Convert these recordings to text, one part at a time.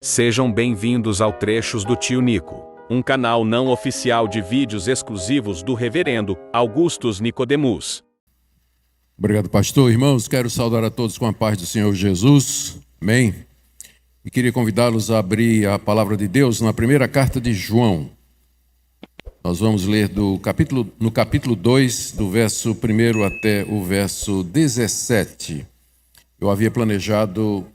Sejam bem-vindos ao Trechos do Tio Nico, um canal não oficial de vídeos exclusivos do Reverendo Augustus Nicodemus. Obrigado, pastor. Irmãos, quero saudar a todos com a paz do Senhor Jesus. Amém? E queria convidá-los a abrir a palavra de Deus na primeira carta de João. Nós vamos ler no capítulo 2, do verso 1 até o verso 17. Eu havia planejado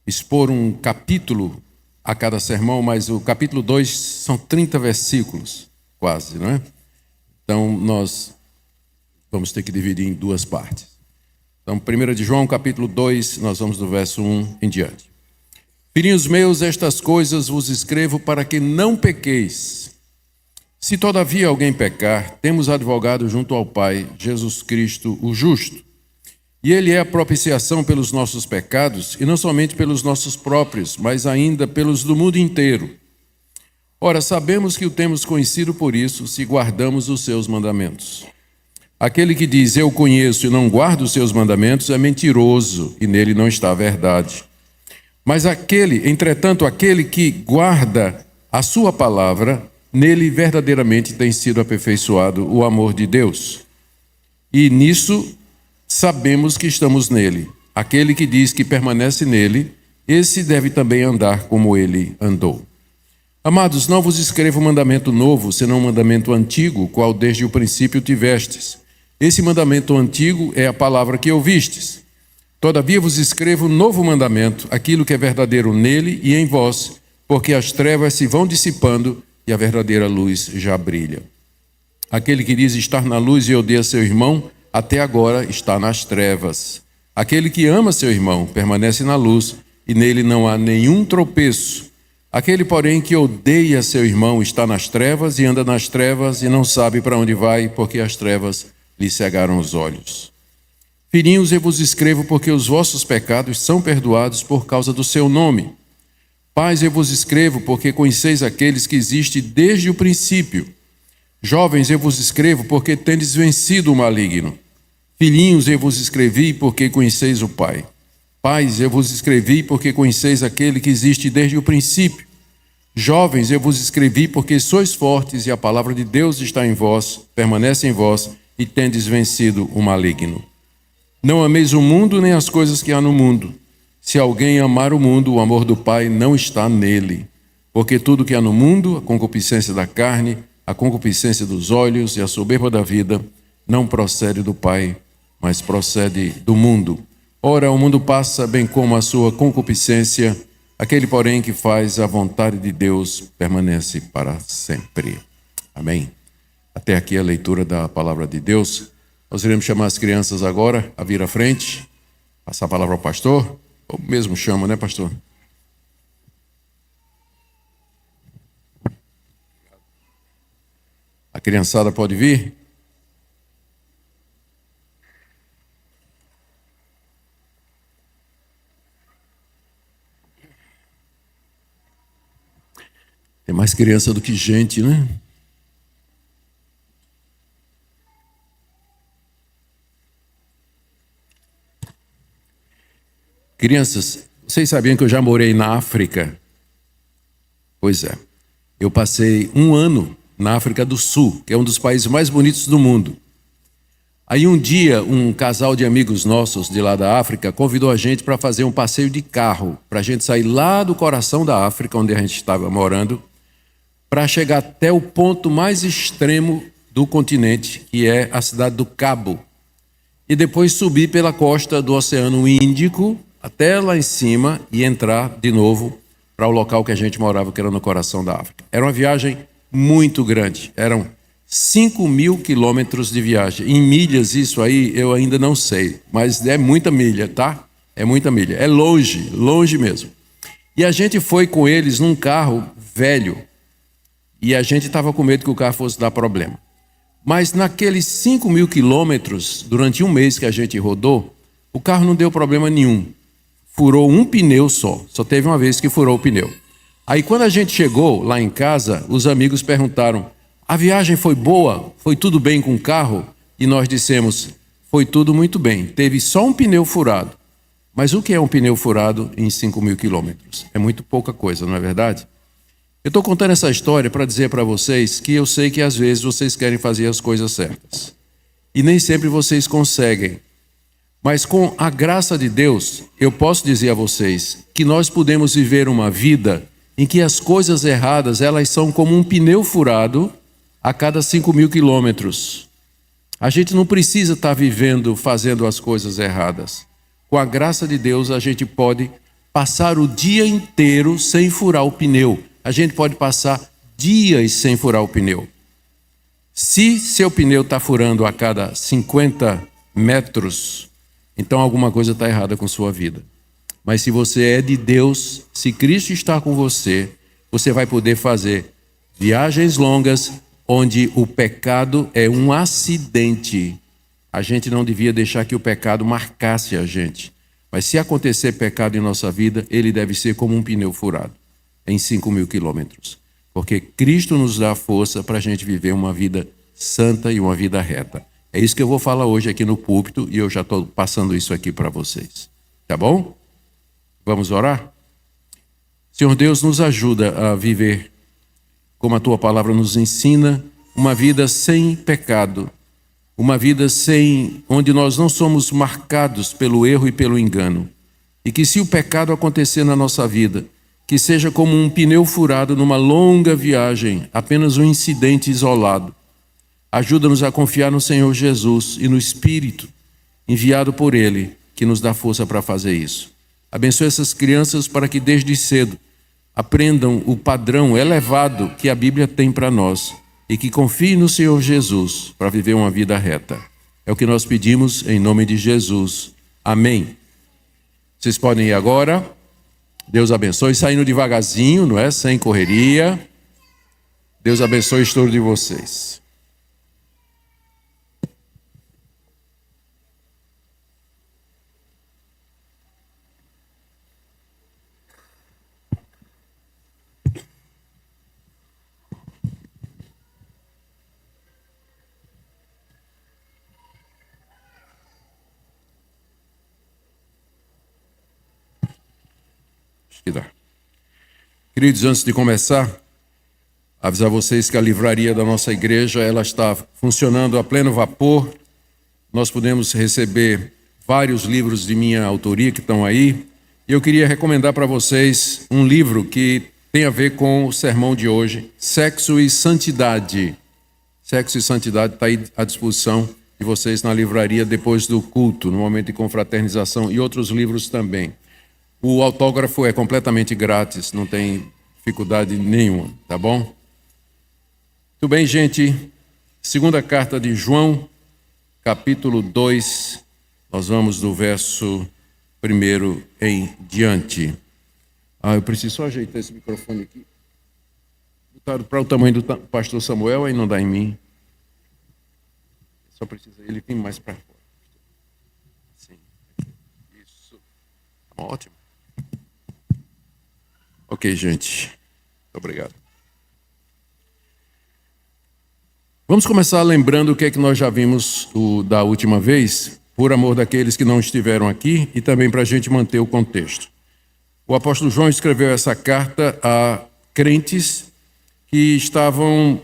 expor um capítulo a cada sermão, mas o capítulo 2 são 30 versículos, quase, não é? Então, nós vamos ter que dividir em duas partes. Então, 1 de João, capítulo 2, nós vamos do verso 1 em diante. Filhinhos meus, estas coisas vos escrevo para que não pequeis. Se todavia alguém pecar, temos advogado junto ao Pai, Jesus Cristo, o justo. E ele é a propiciação pelos nossos pecados, e não somente pelos nossos próprios, mas ainda pelos do mundo inteiro. Ora, sabemos que o temos conhecido por isso, se guardamos os seus mandamentos. Aquele que diz, eu conheço e não guardo os seus mandamentos, é mentiroso, e nele não está a verdade. Mas entretanto, aquele que guarda a sua palavra, nele verdadeiramente tem sido aperfeiçoado o amor de Deus. E nisso sabemos que estamos nele. Aquele que diz que permanece nele, esse deve também andar como ele andou. Amados, não vos escrevo mandamento novo, senão um mandamento antigo, qual desde o princípio tivestes. Esse mandamento antigo é a palavra que ouvistes. Todavia vos escrevo um novo mandamento, aquilo que é verdadeiro nele e em vós, porque as trevas se vão dissipando e a verdadeira luz já brilha. Aquele que diz estar na luz e odeia seu irmão, até agora está nas trevas. Aquele que ama seu irmão permanece na luz e nele não há nenhum tropeço. Aquele, porém, que odeia seu irmão está nas trevas e anda nas trevas e não sabe para onde vai, porque as trevas lhe cegaram os olhos. Filhinhos, eu vos escrevo porque os vossos pecados são perdoados por causa do seu nome. Pais, eu vos escrevo porque conheceis aqueles que existem desde o princípio. Jovens, eu vos escrevo porque tendes vencido o maligno. Filhinhos, eu vos escrevi porque conheceis o Pai. Pais, eu vos escrevi porque conheceis aquele que existe desde o princípio. Jovens, eu vos escrevi porque sois fortes e a palavra de Deus está em vós, permanece em vós e tendes vencido o maligno. Não ameis o mundo nem as coisas que há no mundo. Se alguém amar o mundo, o amor do Pai não está nele. Porque tudo que há no mundo, a concupiscência da carne, a concupiscência dos olhos e a soberba da vida, não procede do Pai, mas procede do mundo. Ora, o mundo passa bem como a sua concupiscência, aquele, porém, que faz a vontade de Deus permanece para sempre. Amém. Até aqui a leitura da palavra de Deus. Nós iremos chamar as crianças agora a vir à frente, passar a palavra ao pastor, ou mesmo chama, né, pastor? A criançada pode vir? Tem mais criança do que gente, né? Crianças, vocês sabiam que eu já morei na África? Pois é. Eu passei 1 ano na África do Sul, que é um dos países mais bonitos do mundo. Aí um dia, um casal de amigos nossos de lá da África convidou a gente para fazer um passeio de carro, para a gente sair lá do coração da África, onde a gente estava morando, para chegar até o ponto mais extremo do continente, que é a cidade do Cabo, e depois subir pela costa do Oceano Índico, até lá em cima, e entrar de novo para o local que a gente morava, que era no coração da África. Era uma viagem muito grande, eram 5.000 quilômetros de viagem. Em milhas, isso aí eu ainda não sei, mas é muita milha, tá? É muita milha, é longe, longe mesmo. E a gente foi com eles num carro velho, e a gente estava com medo que o carro fosse dar problema. Mas naqueles 5.000 quilômetros, durante 1 mês que a gente rodou, o carro não deu problema nenhum. Furou um pneu só teve uma vez que furou o pneu. Aí quando a gente chegou lá em casa, os amigos perguntaram, a viagem foi boa? Foi tudo bem com o carro? E nós dissemos, foi tudo muito bem, teve só um pneu furado. Mas o que é um pneu furado em 5.000 quilômetros? É muito pouca coisa, não é verdade? Eu estou contando essa história para dizer para vocês que eu sei que às vezes vocês querem fazer as coisas certas. E nem sempre vocês conseguem. Mas com a graça de Deus, eu posso dizer a vocês que nós podemos viver uma vida em que as coisas erradas, elas são como um pneu furado a cada 5.000 quilômetros. A gente não precisa estar vivendo, fazendo as coisas erradas. Com a graça de Deus, a gente pode passar o dia inteiro sem furar o pneu. A gente pode passar dias sem furar o pneu. Se seu pneu está furando a cada 50 metros, então alguma coisa está errada com sua vida. Mas se você é de Deus, se Cristo está com você, você vai poder fazer viagens longas onde o pecado é um acidente. A gente não devia deixar que o pecado marcasse a gente. Mas se acontecer pecado em nossa vida, ele deve ser como um pneu furado em 5.000 quilômetros. Porque Cristo nos dá força para a gente viver uma vida santa e uma vida reta. É isso que eu vou falar hoje aqui no púlpito e eu já estou passando isso aqui para vocês. Tá bom? Vamos orar? Senhor Deus, nos ajuda a viver, como a Tua palavra nos ensina, uma vida sem pecado, uma vida onde nós não somos marcados pelo erro e pelo engano. E que se o pecado acontecer na nossa vida, que seja como um pneu furado numa longa viagem, apenas um incidente isolado. Ajuda-nos a confiar no Senhor Jesus e no Espírito enviado por Ele, que nos dá força para fazer isso. Abençoe essas crianças para que desde cedo aprendam o padrão elevado que a Bíblia tem para nós e que confiem no Senhor Jesus para viver uma vida reta. É o que nós pedimos em nome de Jesus. Amém. Vocês podem ir agora. Deus abençoe, saindo devagarzinho, não é? Sem correria. Deus abençoe o estouro de vocês. Queridos, antes de começar, avisar vocês que a livraria da nossa igreja ela está funcionando a pleno vapor. Nós podemos receber vários livros de minha autoria que estão aí. E eu queria recomendar para vocês um livro que tem a ver com o sermão de hoje, Sexo e Santidade. Sexo e Santidade está aí à disposição de vocês na livraria depois do culto, no momento de confraternização, e outros livros também. O autógrafo é completamente grátis, não tem dificuldade nenhuma, tá bom? Muito bem, gente. Segunda carta de João, capítulo 2, nós vamos do verso 1 em diante. Eu preciso só ajeitar esse microfone aqui. Botaram para o tamanho do pastor Samuel, aí não dá em mim. Só precisa ele vir mais para fora. Sim. Isso. Ótimo. Ok, gente. Muito obrigado. Vamos começar lembrando o que é que nós já vimos da última vez, por amor daqueles que não estiveram aqui e também para a gente manter o contexto. O apóstolo João escreveu essa carta a crentes que estavam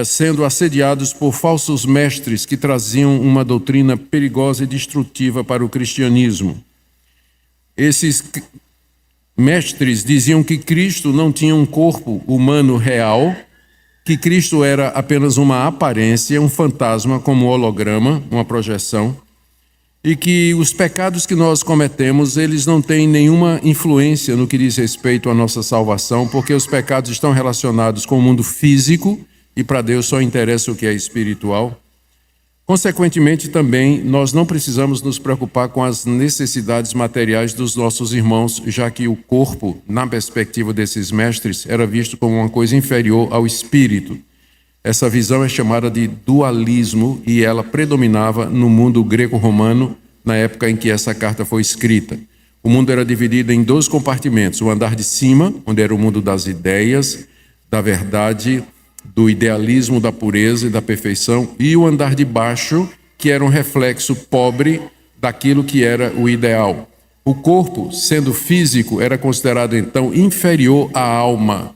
sendo assediados por falsos mestres que traziam uma doutrina perigosa e destrutiva para o cristianismo. Esses mestres diziam que Cristo não tinha um corpo humano real, que Cristo era apenas uma aparência, um fantasma como um holograma, uma projeção, e que os pecados que nós cometemos, eles não têm nenhuma influência no que diz respeito à nossa salvação, porque os pecados estão relacionados com o mundo físico e para Deus só interessa o que é espiritual. Consequentemente, também, nós não precisamos nos preocupar com as necessidades materiais dos nossos irmãos, já que o corpo, na perspectiva desses mestres, era visto como uma coisa inferior ao espírito. Essa visão é chamada de dualismo e ela predominava no mundo greco-romano na época em que essa carta foi escrita. O mundo era dividido em 2 compartimentos, o andar de cima, onde era o mundo das ideias, da verdade, do idealismo, da pureza e da perfeição, e o andar de baixo, que era um reflexo pobre daquilo que era o ideal. O corpo, sendo físico, era considerado então inferior à alma,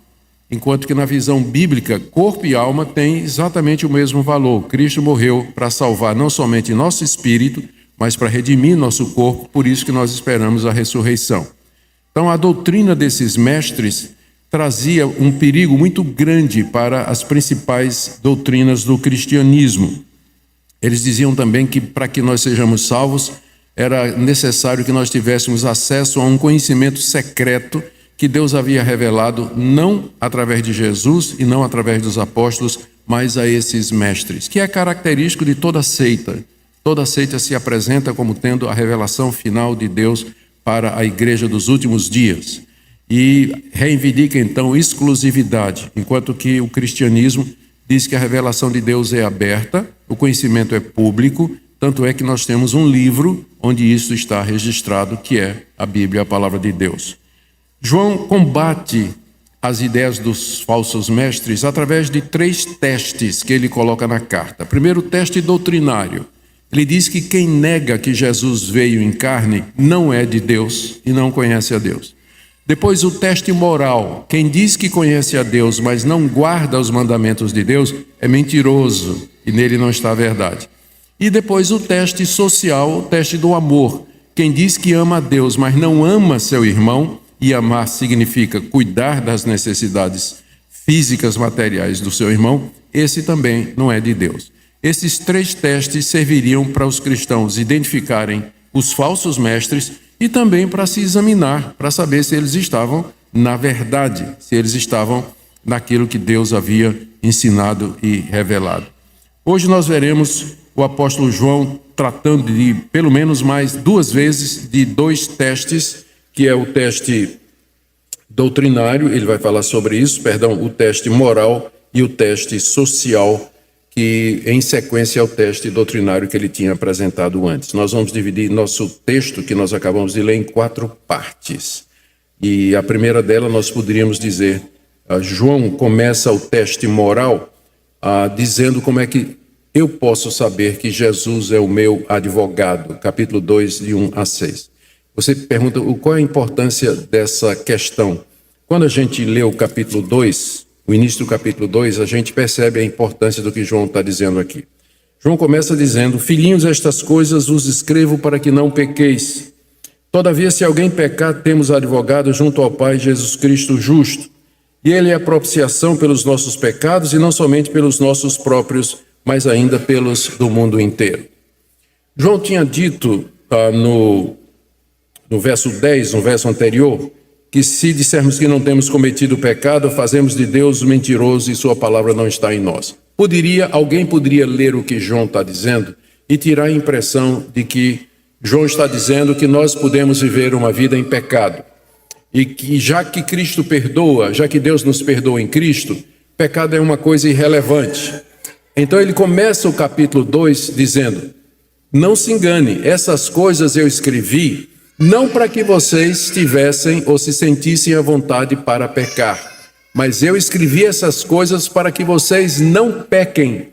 enquanto que na visão bíblica, corpo e alma têm exatamente o mesmo valor. Cristo morreu para salvar não somente nosso espírito, mas para redimir nosso corpo, por isso que nós esperamos a ressurreição. Então, a doutrina desses mestres trazia um perigo muito grande para as principais doutrinas do cristianismo. Eles diziam também que para que nós sejamos salvos, era necessário que nós tivéssemos acesso a um conhecimento secreto que Deus havia revelado não através de Jesus e não através dos apóstolos, mas a esses mestres, que é característico de toda seita. Toda seita se apresenta como tendo a revelação final de Deus para a igreja dos últimos dias. E reivindica então exclusividade, enquanto que o cristianismo diz que a revelação de Deus é aberta, o conhecimento é público, tanto é que nós temos um livro onde isso está registrado, que é a Bíblia, a palavra de Deus. João combate as ideias dos falsos mestres através de 3 testes que ele coloca na carta. Primeiro, o teste doutrinário. Ele diz que quem nega que Jesus veio em carne não é de Deus e não conhece a Deus. Depois, o teste moral. Quem diz que conhece a Deus, mas não guarda os mandamentos de Deus, é mentiroso e nele não está a verdade. E depois o teste social, o teste do amor. Quem diz que ama a Deus, mas não ama seu irmão, e amar significa cuidar das necessidades físicas, materiais do seu irmão, esse também não é de Deus. Esses 3 testes serviriam para os cristãos identificarem os falsos mestres e também para se examinar, para saber se eles estavam na verdade, se eles estavam naquilo que Deus havia ensinado e revelado. Hoje nós veremos o apóstolo João tratando de, pelo menos mais 2 vezes, de 2 testes, que é o teste doutrinário, ele vai falar sobre isso, o teste moral e o teste social, que em sequência é o teste doutrinário que ele tinha apresentado antes. Nós vamos dividir nosso texto, que nós acabamos de ler, em 4 partes. E a primeira dela nós poderíamos dizer, João começa o teste moral dizendo como é que eu posso saber que Jesus é o meu advogado, capítulo 2, de 1 a 6. Você pergunta qual é a importância dessa questão. Quando a gente lê o capítulo 2, o início do capítulo 2, a gente percebe a importância do que João está dizendo aqui. João começa dizendo: filhinhos, estas coisas vos escrevo para que não pequeis. Todavia, se alguém pecar, temos advogado junto ao Pai, Jesus Cristo justo. E ele é a propiciação pelos nossos pecados, e não somente pelos nossos próprios, mas ainda pelos do mundo inteiro. João tinha dito no verso 10, no verso anterior, que se dissermos que não temos cometido pecado, fazemos de Deus mentiroso e sua palavra não está em nós. Alguém poderia ler o que João está dizendo e tirar a impressão de que João está dizendo que nós podemos viver uma vida em pecado. E que já que Cristo perdoa, já que Deus nos perdoa em Cristo, pecado é uma coisa irrelevante. Então ele começa o capítulo 2 dizendo: não se engane, essas coisas eu escrevi não para que vocês tivessem ou se sentissem à vontade para pecar, mas eu escrevi essas coisas para que vocês não pequem.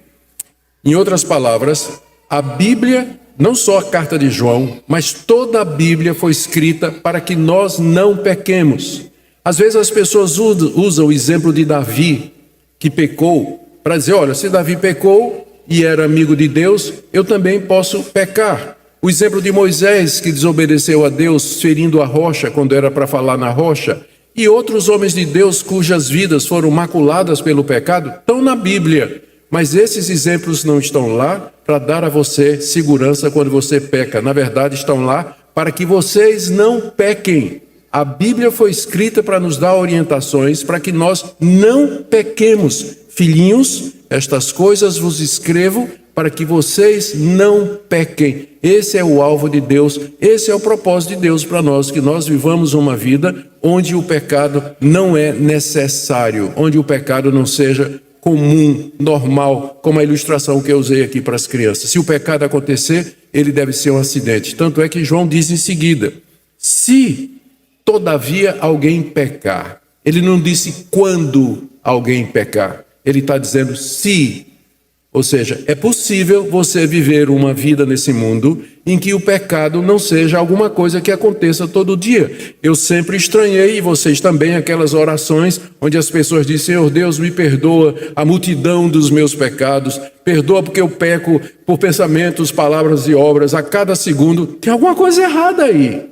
Em outras palavras, a Bíblia, não só a carta de João, mas toda a Bíblia foi escrita para que nós não pequemos. Às vezes as pessoas usam o exemplo de Davi, que pecou, para dizer: olha, se Davi pecou e era amigo de Deus, eu também posso pecar. O exemplo de Moisés, que desobedeceu a Deus, ferindo a rocha quando era para falar na rocha, e outros homens de Deus cujas vidas foram maculadas pelo pecado, estão na Bíblia. Mas esses exemplos não estão lá para dar a você segurança quando você peca. Na verdade, estão lá para que vocês não pequem. A Bíblia foi escrita para nos dar orientações para que nós não pequemos. Filhinhos, estas coisas vos escrevo para que vocês não pequem. Esse é o alvo de Deus, esse é o propósito de Deus para nós, que nós vivamos uma vida onde o pecado não é necessário, onde o pecado não seja comum, normal, como a ilustração que eu usei aqui para as crianças. Se o pecado acontecer, ele deve ser um acidente. Tanto é que João diz em seguida: se todavia alguém pecar. Ele não disse quando alguém pecar. Ele está dizendo se Ou seja, é possível você viver uma vida nesse mundo em que o pecado não seja alguma coisa que aconteça todo dia. Eu sempre estranhei, e vocês também, aquelas orações onde as pessoas dizem: Senhor Deus, me perdoa a multidão dos meus pecados, perdoa porque eu peco por pensamentos, palavras e obras a cada segundo. Tem alguma coisa errada aí.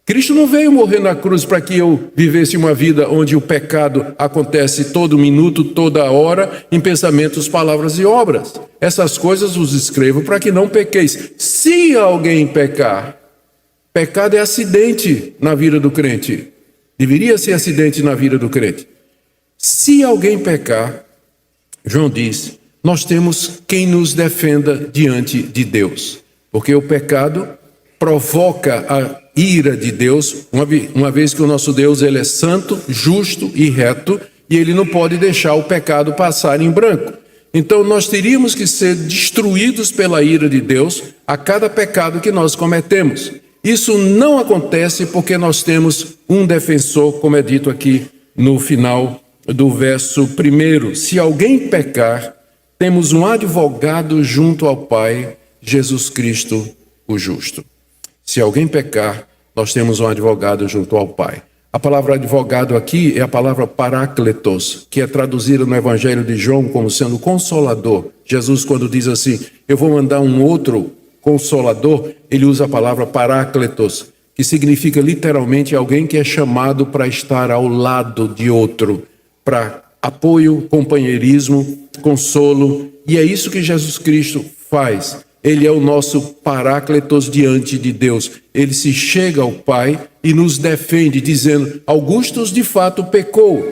Cristo não veio morrer na cruz para que eu vivesse uma vida onde o pecado acontece todo minuto, toda hora, em pensamentos, palavras e obras. Essas coisas vos escrevo para que não pequeis. Se alguém pecar, pecado é acidente na vida do crente. Deveria ser acidente na vida do crente. Se alguém pecar, João diz, nós temos quem nos defenda diante de Deus. Porque o pecado provoca a ira de Deus, uma vez que o nosso Deus ele é santo, justo e reto, e ele não pode deixar o pecado passar em branco. Então nós teríamos que ser destruídos pela ira de Deus a cada pecado que nós cometemos. Isso não acontece porque nós temos um defensor, como é dito aqui no final do verso 1. Se alguém pecar, temos um advogado junto ao Pai, Jesus Cristo, o justo. Se alguém pecar, nós temos um advogado junto ao Pai. A palavra advogado aqui é a palavra parácletos, que é traduzida no Evangelho de João como sendo consolador. Jesus, quando diz assim, eu vou mandar um outro consolador, ele usa a palavra parácletos, que significa literalmente alguém que é chamado para estar ao lado de outro, para apoio, companheirismo, consolo. E é isso que Jesus Cristo faz. Ele é o nosso parácletos diante de Deus. Ele se chega ao Pai e nos defende, dizendo, Augustus de fato pecou,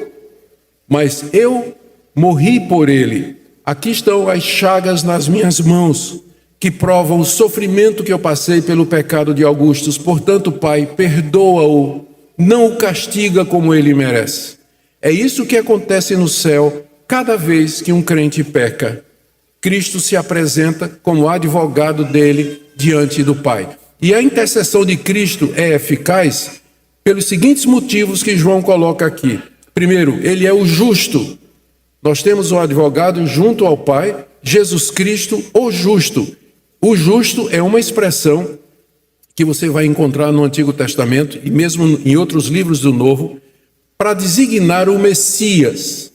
mas eu morri por ele. Aqui estão as chagas nas minhas mãos, que provam o sofrimento que eu passei pelo pecado de Augustus. Portanto, Pai, perdoa-o, não o castiga como ele merece. É isso que acontece no céu cada vez que um crente peca. Cristo se apresenta como advogado dele diante do Pai. E a intercessão de Cristo é eficaz pelos seguintes motivos que João coloca aqui. Primeiro, ele é o justo. Nós temos um advogado junto ao Pai, Jesus Cristo, o justo. O justo é uma expressão que você vai encontrar no Antigo Testamento e mesmo em outros livros do Novo, para designar o Messias,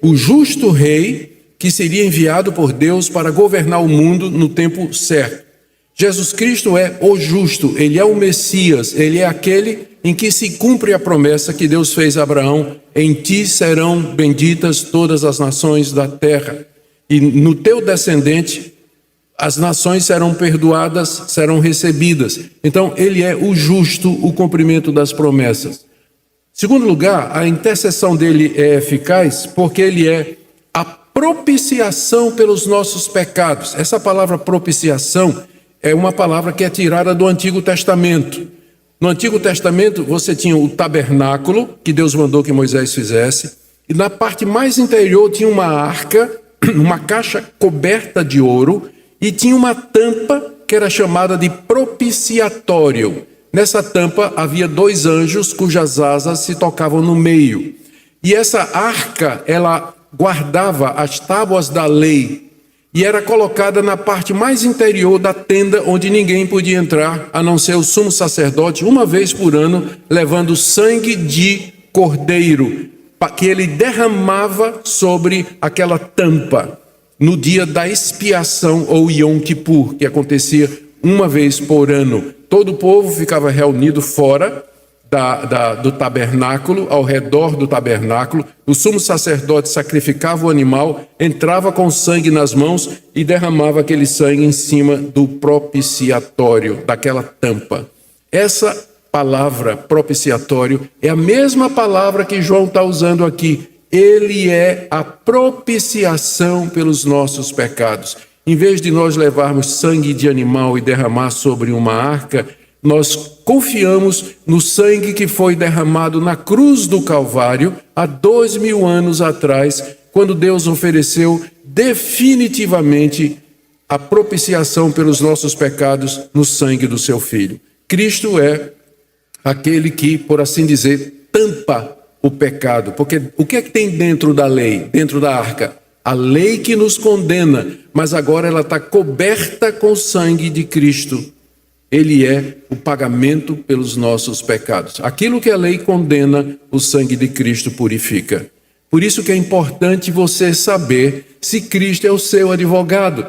o justo rei que seria enviado por Deus para governar o mundo no tempo certo. Jesus Cristo é o justo, ele é o Messias, ele é aquele em que se cumpre a promessa que Deus fez a Abraão, em ti serão benditas todas as nações da terra, e no teu descendente as nações serão perdoadas, serão recebidas. Então ele é o justo, o cumprimento das promessas. Segundo lugar, a intercessão dele é eficaz porque ele é a propiciação pelos nossos pecados. Essa palavra propiciação é uma palavra que é tirada do Antigo Testamento. No Antigo Testamento você tinha o tabernáculo, que Deus mandou que Moisés fizesse, e na parte mais interior tinha uma arca, uma caixa coberta de ouro, e tinha uma tampa que era chamada de propiciatório. Nessa tampa havia 2 anjos cujas asas se tocavam no meio. E essa arca, ela guardava as tábuas da lei e era colocada na parte mais interior da tenda, onde ninguém podia entrar, a não ser o sumo sacerdote, uma vez por ano, levando sangue de cordeiro, que ele derramava sobre aquela tampa no dia da expiação, ou Yom Kippur, que acontecia uma vez por ano. Todo o povo ficava reunido fora do tabernáculo, ao redor do tabernáculo. O sumo sacerdote sacrificava o animal, entrava com sangue nas mãos e derramava aquele sangue em cima do propiciatório, daquela tampa. Essa palavra propiciatório é a mesma palavra que João está usando aqui. Ele é a propiciação pelos nossos pecados. Em vez de nós levarmos sangue de animal e derramar sobre uma arca, nós confiamos no sangue que foi derramado na cruz do Calvário há 2000 anos atrás, quando Deus ofereceu definitivamente a propiciação pelos nossos pecados no sangue do seu Filho. Cristo é aquele que, por assim dizer, tampa o pecado. Porque o que é que tem dentro da lei, dentro da arca? A a lei que nos condena, mas agora ela está coberta com o sangue de Cristo. Ele é o pagamento pelos nossos pecados. Aquilo que a lei condena, o sangue de Cristo purifica. Por isso que é importante você saber se Cristo é o seu advogado.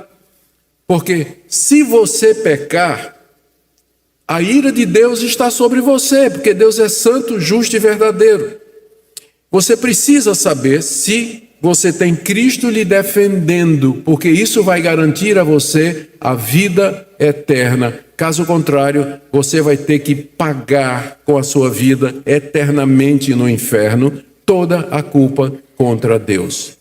Porque se você pecar, a ira de Deus está sobre você, porque Deus é santo, justo e verdadeiro. Você precisa saber se você tem Cristo lhe defendendo, porque isso vai garantir a você a vida eterna. Caso contrário, você vai ter que pagar com a sua vida eternamente no inferno toda a culpa contra Deus.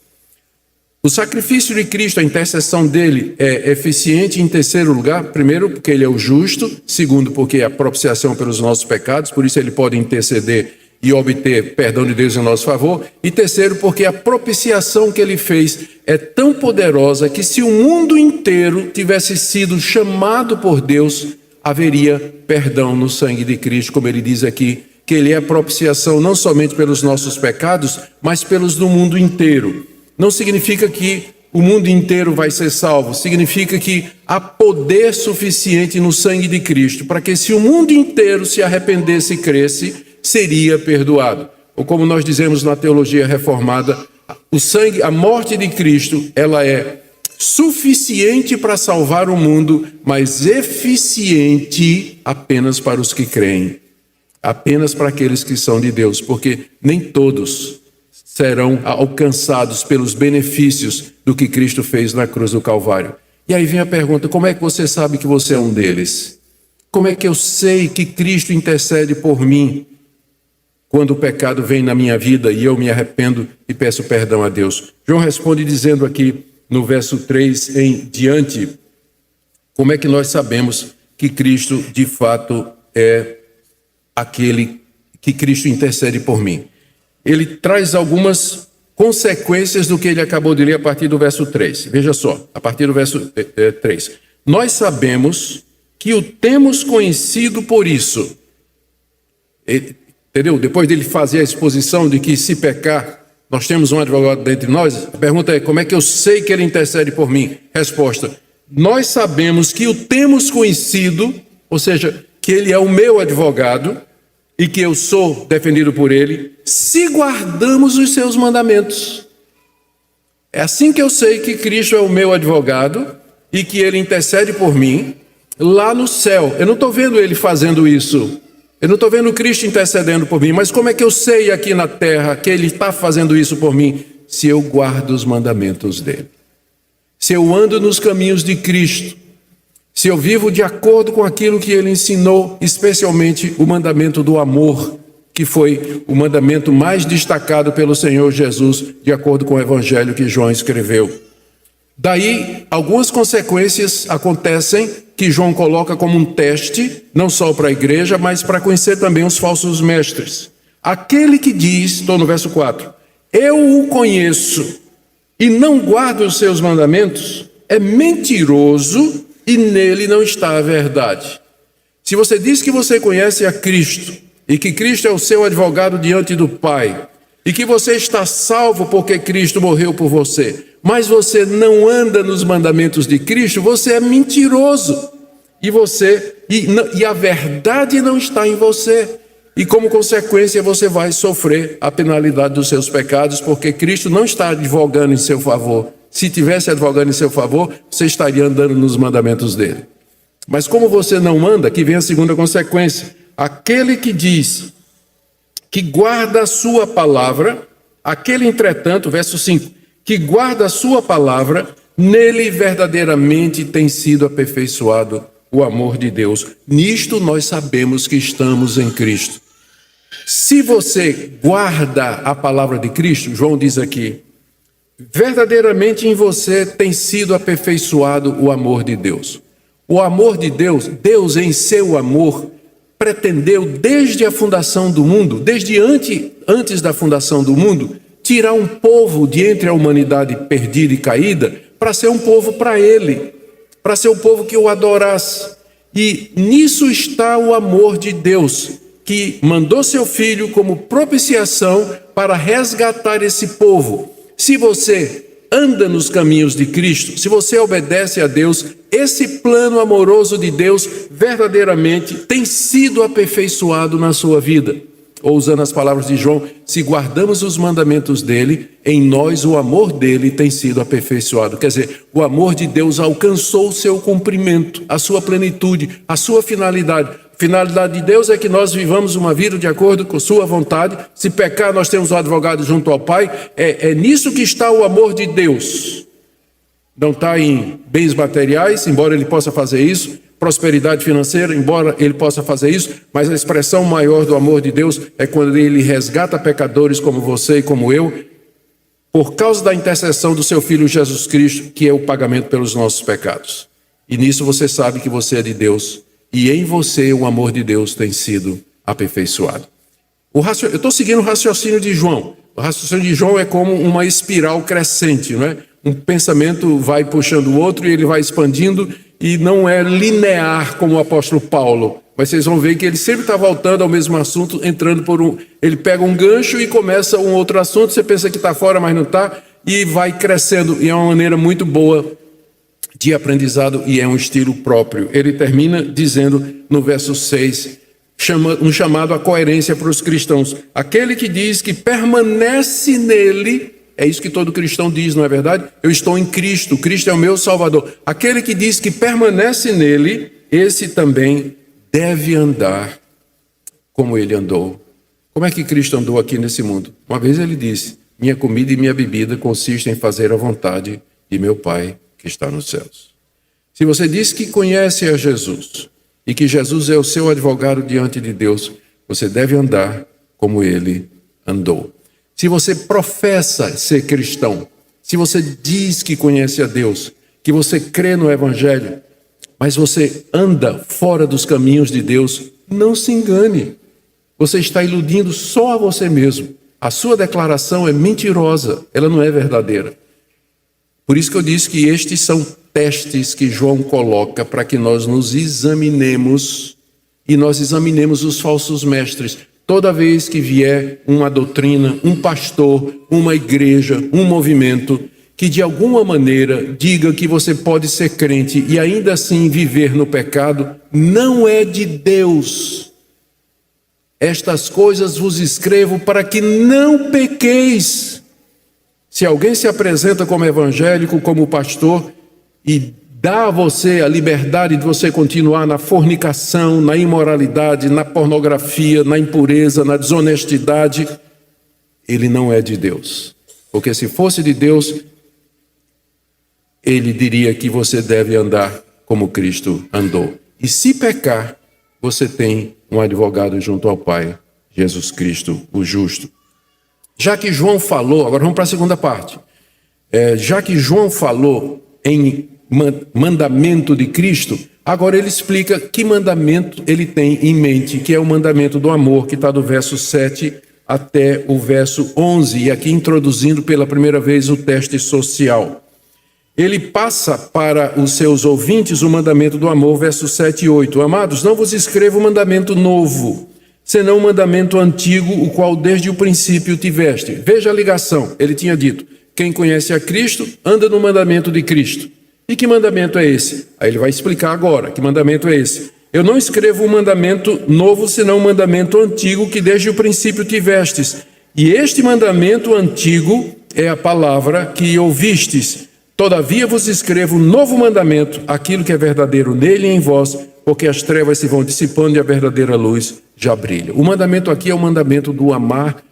O sacrifício de Cristo, a intercessão dele é eficiente em terceiro lugar, primeiro porque ele é o justo, segundo porque é a propiciação pelos nossos pecados, por isso ele pode interceder e obter perdão de Deus em nosso favor, e terceiro porque a propiciação que ele fez é tão poderosa que se o mundo inteiro tivesse sido chamado por Deus, haveria perdão no sangue de Cristo, como ele diz aqui, que ele é a propiciação não somente pelos nossos pecados, mas pelos do mundo inteiro. Não significa que o mundo inteiro vai ser salvo, significa que há poder suficiente no sangue de Cristo para que se o mundo inteiro se arrependesse e cresce, seria perdoado. Ou como nós dizemos na teologia reformada, o sangue, a morte de Cristo, ela é suficiente para salvar o mundo, mas eficiente apenas para os que creem, apenas para aqueles que são de Deus, porque nem todos serão alcançados pelos benefícios do que Cristo fez na cruz do Calvário. E aí vem a pergunta, como é que você sabe que você é um deles? Como é que eu sei que Cristo intercede por mim quando o pecado vem na minha vida e eu me arrependo e peço perdão a Deus? João responde dizendo aqui no verso 3 em diante, como é que nós sabemos que Cristo de fato é aquele que Cristo intercede por mim? Ele traz algumas consequências do que ele acabou de ler a partir do verso 3. Veja só, a partir do verso 3. Nós sabemos que o temos conhecido por isso. Entendeu? Depois dele fazer a exposição de que se pecar, nós temos um advogado dentre nós, a pergunta é, como é que eu sei que ele intercede por mim? Resposta, nós sabemos que o temos conhecido, ou seja, que ele é o meu advogado, e que eu sou defendido por ele, se guardamos os seus mandamentos. É assim que eu sei que Cristo é o meu advogado e que ele intercede por mim lá no céu. Eu não estou vendo ele fazendo isso. Eu não estou vendo Cristo intercedendo por mim. Mas como é que eu sei aqui na terra que ele está fazendo isso por mim? Se eu guardo os mandamentos dele. Se eu ando nos caminhos de Cristo. Se eu vivo de acordo com aquilo que ele ensinou, especialmente o mandamento do amor, que foi o mandamento mais destacado pelo Senhor Jesus, de acordo com o evangelho que João escreveu. Daí, algumas consequências acontecem que João coloca como um teste, não só para a igreja, mas para conhecer também os falsos mestres. Aquele que diz, estou no verso 4, eu o conheço e não guardo os seus mandamentos, é mentiroso e nele não está a verdade. Se você diz que você conhece a Cristo e que Cristo é o seu advogado diante do Pai e que você está salvo porque Cristo morreu por você, mas você não anda nos mandamentos de Cristo, você é mentiroso e a verdade não está em você. E como consequência você vai sofrer a penalidade dos seus pecados, porque Cristo não está advogando em seu favor. Se tivesse advogando em seu favor, você estaria andando nos mandamentos dele. Mas como você não anda, aqui vem a segunda consequência. Aquele que diz que guarda a sua palavra, aquele entretanto, verso 5, que guarda a sua palavra, nele verdadeiramente tem sido aperfeiçoado o amor de Deus. Nisto nós sabemos que estamos em Cristo. Se você guarda a palavra de Cristo, João diz aqui, verdadeiramente em você tem sido aperfeiçoado o amor de Deus. O amor de Deus, Deus em seu amor, pretendeu desde a fundação do mundo, desde antes da fundação do mundo, tirar um povo de entre a humanidade perdida e caída, para ser um povo para ele, para ser um povo que o adorasse. E nisso está o amor de Deus, que mandou seu Filho como propiciação para resgatar esse povo. Se você anda nos caminhos de Cristo, se você obedece a Deus, esse plano amoroso de Deus verdadeiramente tem sido aperfeiçoado na sua vida. Ou usando as palavras de João, se guardamos os mandamentos dele, em nós o amor dele tem sido aperfeiçoado. Quer dizer, o amor de Deus alcançou o seu cumprimento, a sua plenitude, a sua finalidade. A finalidade de Deus é que nós vivamos uma vida de acordo com sua vontade. Se pecar, nós temos um advogado junto ao Pai. É nisso que está o amor de Deus. Não está em bens materiais, embora ele possa fazer isso, prosperidade financeira, embora ele possa fazer isso, mas a expressão maior do amor de Deus é quando ele resgata pecadores como você e como eu, por causa da intercessão do seu Filho Jesus Cristo, que é o pagamento pelos nossos pecados. E nisso você sabe que você é de Deus, e em você o amor de Deus tem sido aperfeiçoado. Eu estou seguindo o raciocínio de João. O raciocínio de João é como uma espiral crescente, não é? Um pensamento vai puxando o outro e ele vai expandindo, e não é linear como o apóstolo Paulo. Mas vocês vão ver que ele sempre está voltando ao mesmo assunto, entrando por um... Ele pega um gancho e começa um outro assunto, você pensa que está fora, mas não está, e vai crescendo. E é uma maneira muito boa de aprendizado e é um estilo próprio. Ele termina dizendo no verso 6, um chamado à coerência para os cristãos. Aquele que diz que permanece nele... É isso que todo cristão diz, não é verdade? Eu estou em Cristo, Cristo é o meu Salvador. Aquele que diz que permanece nele, esse também deve andar como ele andou. Como é que Cristo andou aqui nesse mundo? Uma vez ele disse, minha comida e minha bebida consistem em fazer a vontade de meu Pai que está nos céus. Se você diz que conhece a Jesus e que Jesus é o seu advogado diante de Deus, você deve andar como ele andou. Se você professa ser cristão, se você diz que conhece a Deus, que você crê no Evangelho, mas você anda fora dos caminhos de Deus, não se engane. Você está iludindo só a você mesmo. A sua declaração é mentirosa, ela não é verdadeira. Por isso que eu disse que estes são testes que João coloca para que nós nos examinemos e nós examinemos os falsos mestres. Toda vez que vier uma doutrina, um pastor, uma igreja, um movimento, que de alguma maneira diga que você pode ser crente e ainda assim viver no pecado, não é de Deus. Estas coisas vos escrevo para que não pequeis. Se alguém se apresenta como evangélico, como pastor, e dá a você a liberdade de você continuar na fornicação, na imoralidade, na pornografia, na impureza, na desonestidade, ele não é de Deus. Porque se fosse de Deus, ele diria que você deve andar como Cristo andou. E se pecar, você tem um advogado junto ao Pai, Jesus Cristo, o justo. Já que João falou, agora vamos para a segunda parte. Já que João falou em mandamento de Cristo, agora ele explica que mandamento ele tem em mente, que é o mandamento do amor, que está do verso 7 até o verso 11, e aqui introduzindo pela primeira vez o teste social. Ele passa para os seus ouvintes o mandamento do amor, versos 7 e 8. Amados, não vos escrevo mandamento novo, senão um mandamento antigo, o qual desde o princípio tiveste. Veja a ligação, ele tinha dito, quem conhece a Cristo, anda no mandamento de Cristo. E que mandamento é esse? Aí ele vai explicar agora, que mandamento é esse? Eu não escrevo um mandamento novo, senão um mandamento antigo, que desde o princípio tivestes. E este mandamento antigo é a palavra que ouvistes. Todavia vos escrevo um novo mandamento, aquilo que é verdadeiro nele e em vós, porque as trevas se vão dissipando e a verdadeira luz já brilha. O mandamento aqui é o mandamento do amar,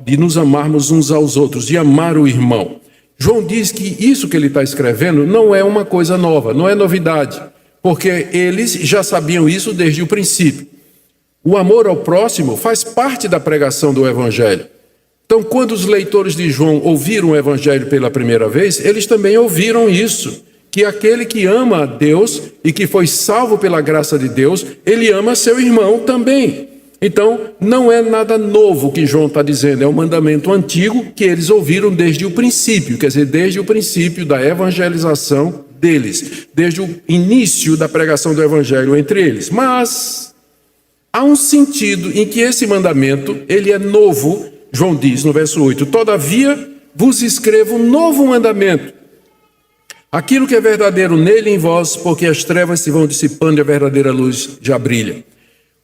de nos amarmos uns aos outros, de amar o irmão. João diz que isso que ele está escrevendo não é uma coisa nova, não é novidade, porque eles já sabiam isso desde o princípio. O amor ao próximo faz parte da pregação do Evangelho. Então, quando os leitores de João ouviram o Evangelho pela primeira vez, eles também ouviram isso, que aquele que ama a Deus e que foi salvo pela graça de Deus, ele ama seu irmão também. Então, não é nada novo que João está dizendo, é um mandamento antigo que eles ouviram desde o princípio, quer dizer, desde o princípio da evangelização deles, desde o início da pregação do Evangelho entre eles. Mas há um sentido em que esse mandamento, ele é novo. João diz no verso 8, todavia vos escrevo um novo mandamento. Aquilo que é verdadeiro nele em vós, porque as trevas se vão dissipando e a verdadeira luz já brilha.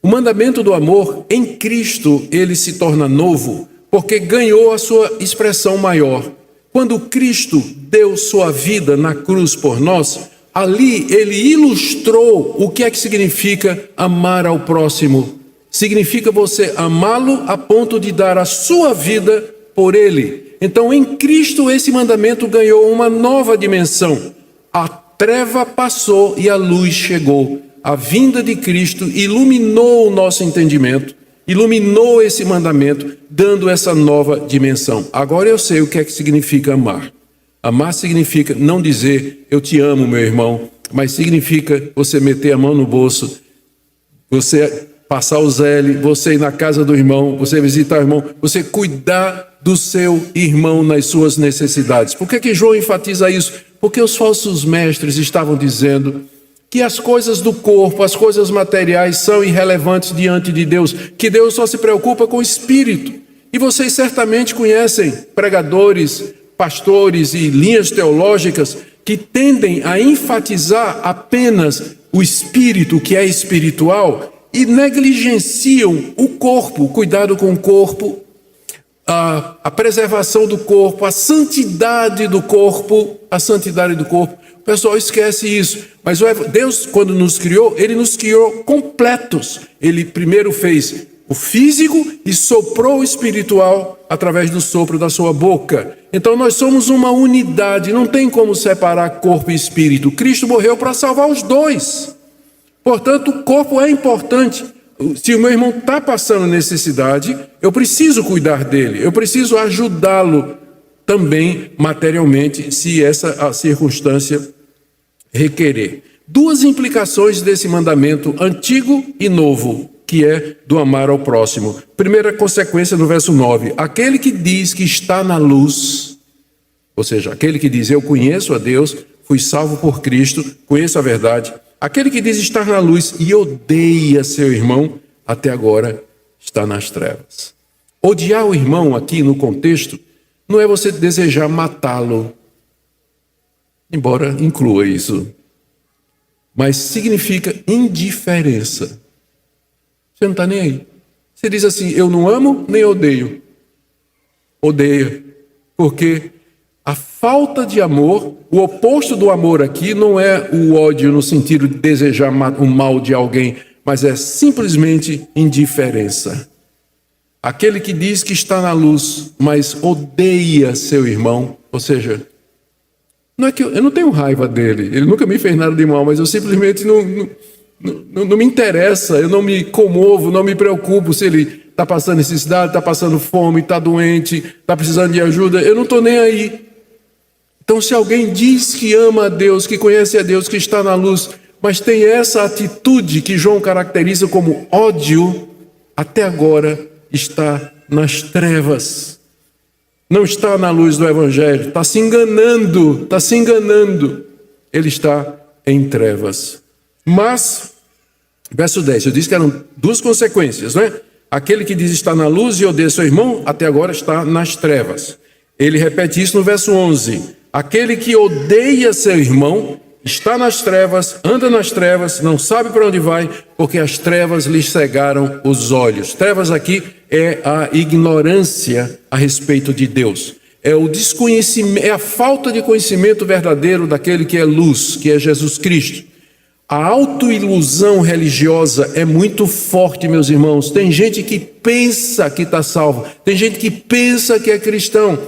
O mandamento do amor em Cristo, ele se torna novo, porque ganhou a sua expressão maior. Quando Cristo deu sua vida na cruz por nós, ali ele ilustrou o que é que significa amar ao próximo. Significa você amá-lo a ponto de dar a sua vida por ele. Então, em Cristo, esse mandamento ganhou uma nova dimensão. A treva passou e a luz chegou. A vinda de Cristo iluminou o nosso entendimento, iluminou esse mandamento, dando essa nova dimensão. Agora eu sei o que é que significa amar. Amar significa não dizer, eu te amo, meu irmão, mas significa você meter a mão no bolso, você passar o zele, você ir na casa do irmão, você visitar o irmão, você cuidar do seu irmão nas suas necessidades. Por que João enfatiza isso? Porque os falsos mestres estavam dizendo que as coisas do corpo, as coisas materiais são irrelevantes diante de Deus, que Deus só se preocupa com o espírito. E vocês certamente conhecem pregadores, pastores e linhas teológicas que tendem a enfatizar apenas o espírito, que é espiritual, e negligenciam o corpo, o cuidado com o corpo, a preservação do corpo, a santidade do corpo, O pessoal esquece isso. Mas Deus, quando nos criou, Ele nos criou completos. Ele primeiro fez o físico e soprou o espiritual através do sopro da sua boca. Então nós somos uma unidade, não tem como separar corpo e espírito. Cristo morreu para salvar os dois. Portanto, o corpo é importante. Se o meu irmão está passando necessidade, eu preciso cuidar dele, eu preciso ajudá-lo também materialmente, se essa a circunstância requerer. Duas implicações desse mandamento antigo e novo, que é do amar ao próximo. Primeira consequência no verso 9: aquele que diz que está na luz, ou seja, aquele que diz eu conheço a Deus, fui salvo por Cristo, conheço a verdade. Aquele que diz estar na luz e odeia seu irmão, até agora está nas trevas. Odiar o irmão aqui no contexto não é você desejar matá-lo, embora inclua isso, mas significa indiferença. Você não está nem aí. Você diz assim, eu não amo nem odeio. Odeia, porque a falta de amor, o oposto do amor aqui não é o ódio no sentido de desejar o mal de alguém, mas é simplesmente indiferença. Aquele que diz que está na luz, mas odeia seu irmão, ou seja, não é que eu não tenho raiva dele, ele nunca me fez nada de mal, mas eu simplesmente não me interessa, eu não me comovo, não me preocupo se ele está passando necessidade, está passando fome, está doente, está precisando de ajuda, eu não estou nem aí. Então, se alguém diz que ama a Deus, que conhece a Deus, que está na luz, mas tem essa atitude que João caracteriza como ódio, até agora está nas trevas. Não está na luz do Evangelho, está se enganando, Ele está em trevas. Mas, verso 10, eu disse que eram duas consequências, não é? Aquele que diz estar na luz e odeia seu irmão, até agora está nas trevas. Ele repete isso no verso 11. Aquele que odeia seu irmão está nas trevas, anda nas trevas, não sabe para onde vai, porque as trevas lhe cegaram os olhos. Trevas aqui é a ignorância a respeito de Deus. É o desconhecimento, é a falta de conhecimento verdadeiro daquele que é luz, que é Jesus Cristo. A autoilusão religiosa é muito forte, meus irmãos. Tem gente que pensa que está salvo, tem gente que pensa que é cristão.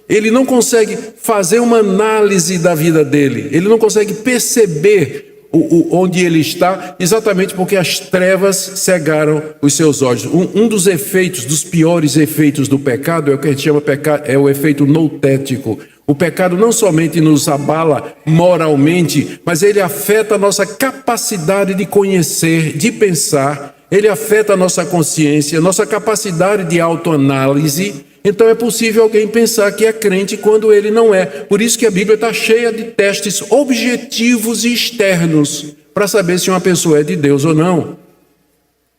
Ele não consegue fazer uma análise da vida dele, ele não consegue perceber onde ele está, exatamente porque as trevas cegaram os seus olhos. Um dos efeitos, dos piores efeitos do pecado é o que a gente chama pecado, é o efeito noutético. O pecado não somente nos abala moralmente, mas ele afeta a nossa capacidade de conhecer, de pensar, ele afeta a nossa consciência, nossa capacidade de autoanálise. Então é possível alguém pensar que é crente quando ele não é. Por isso que a Bíblia está cheia de testes objetivos e externos para saber se uma pessoa é de Deus ou não.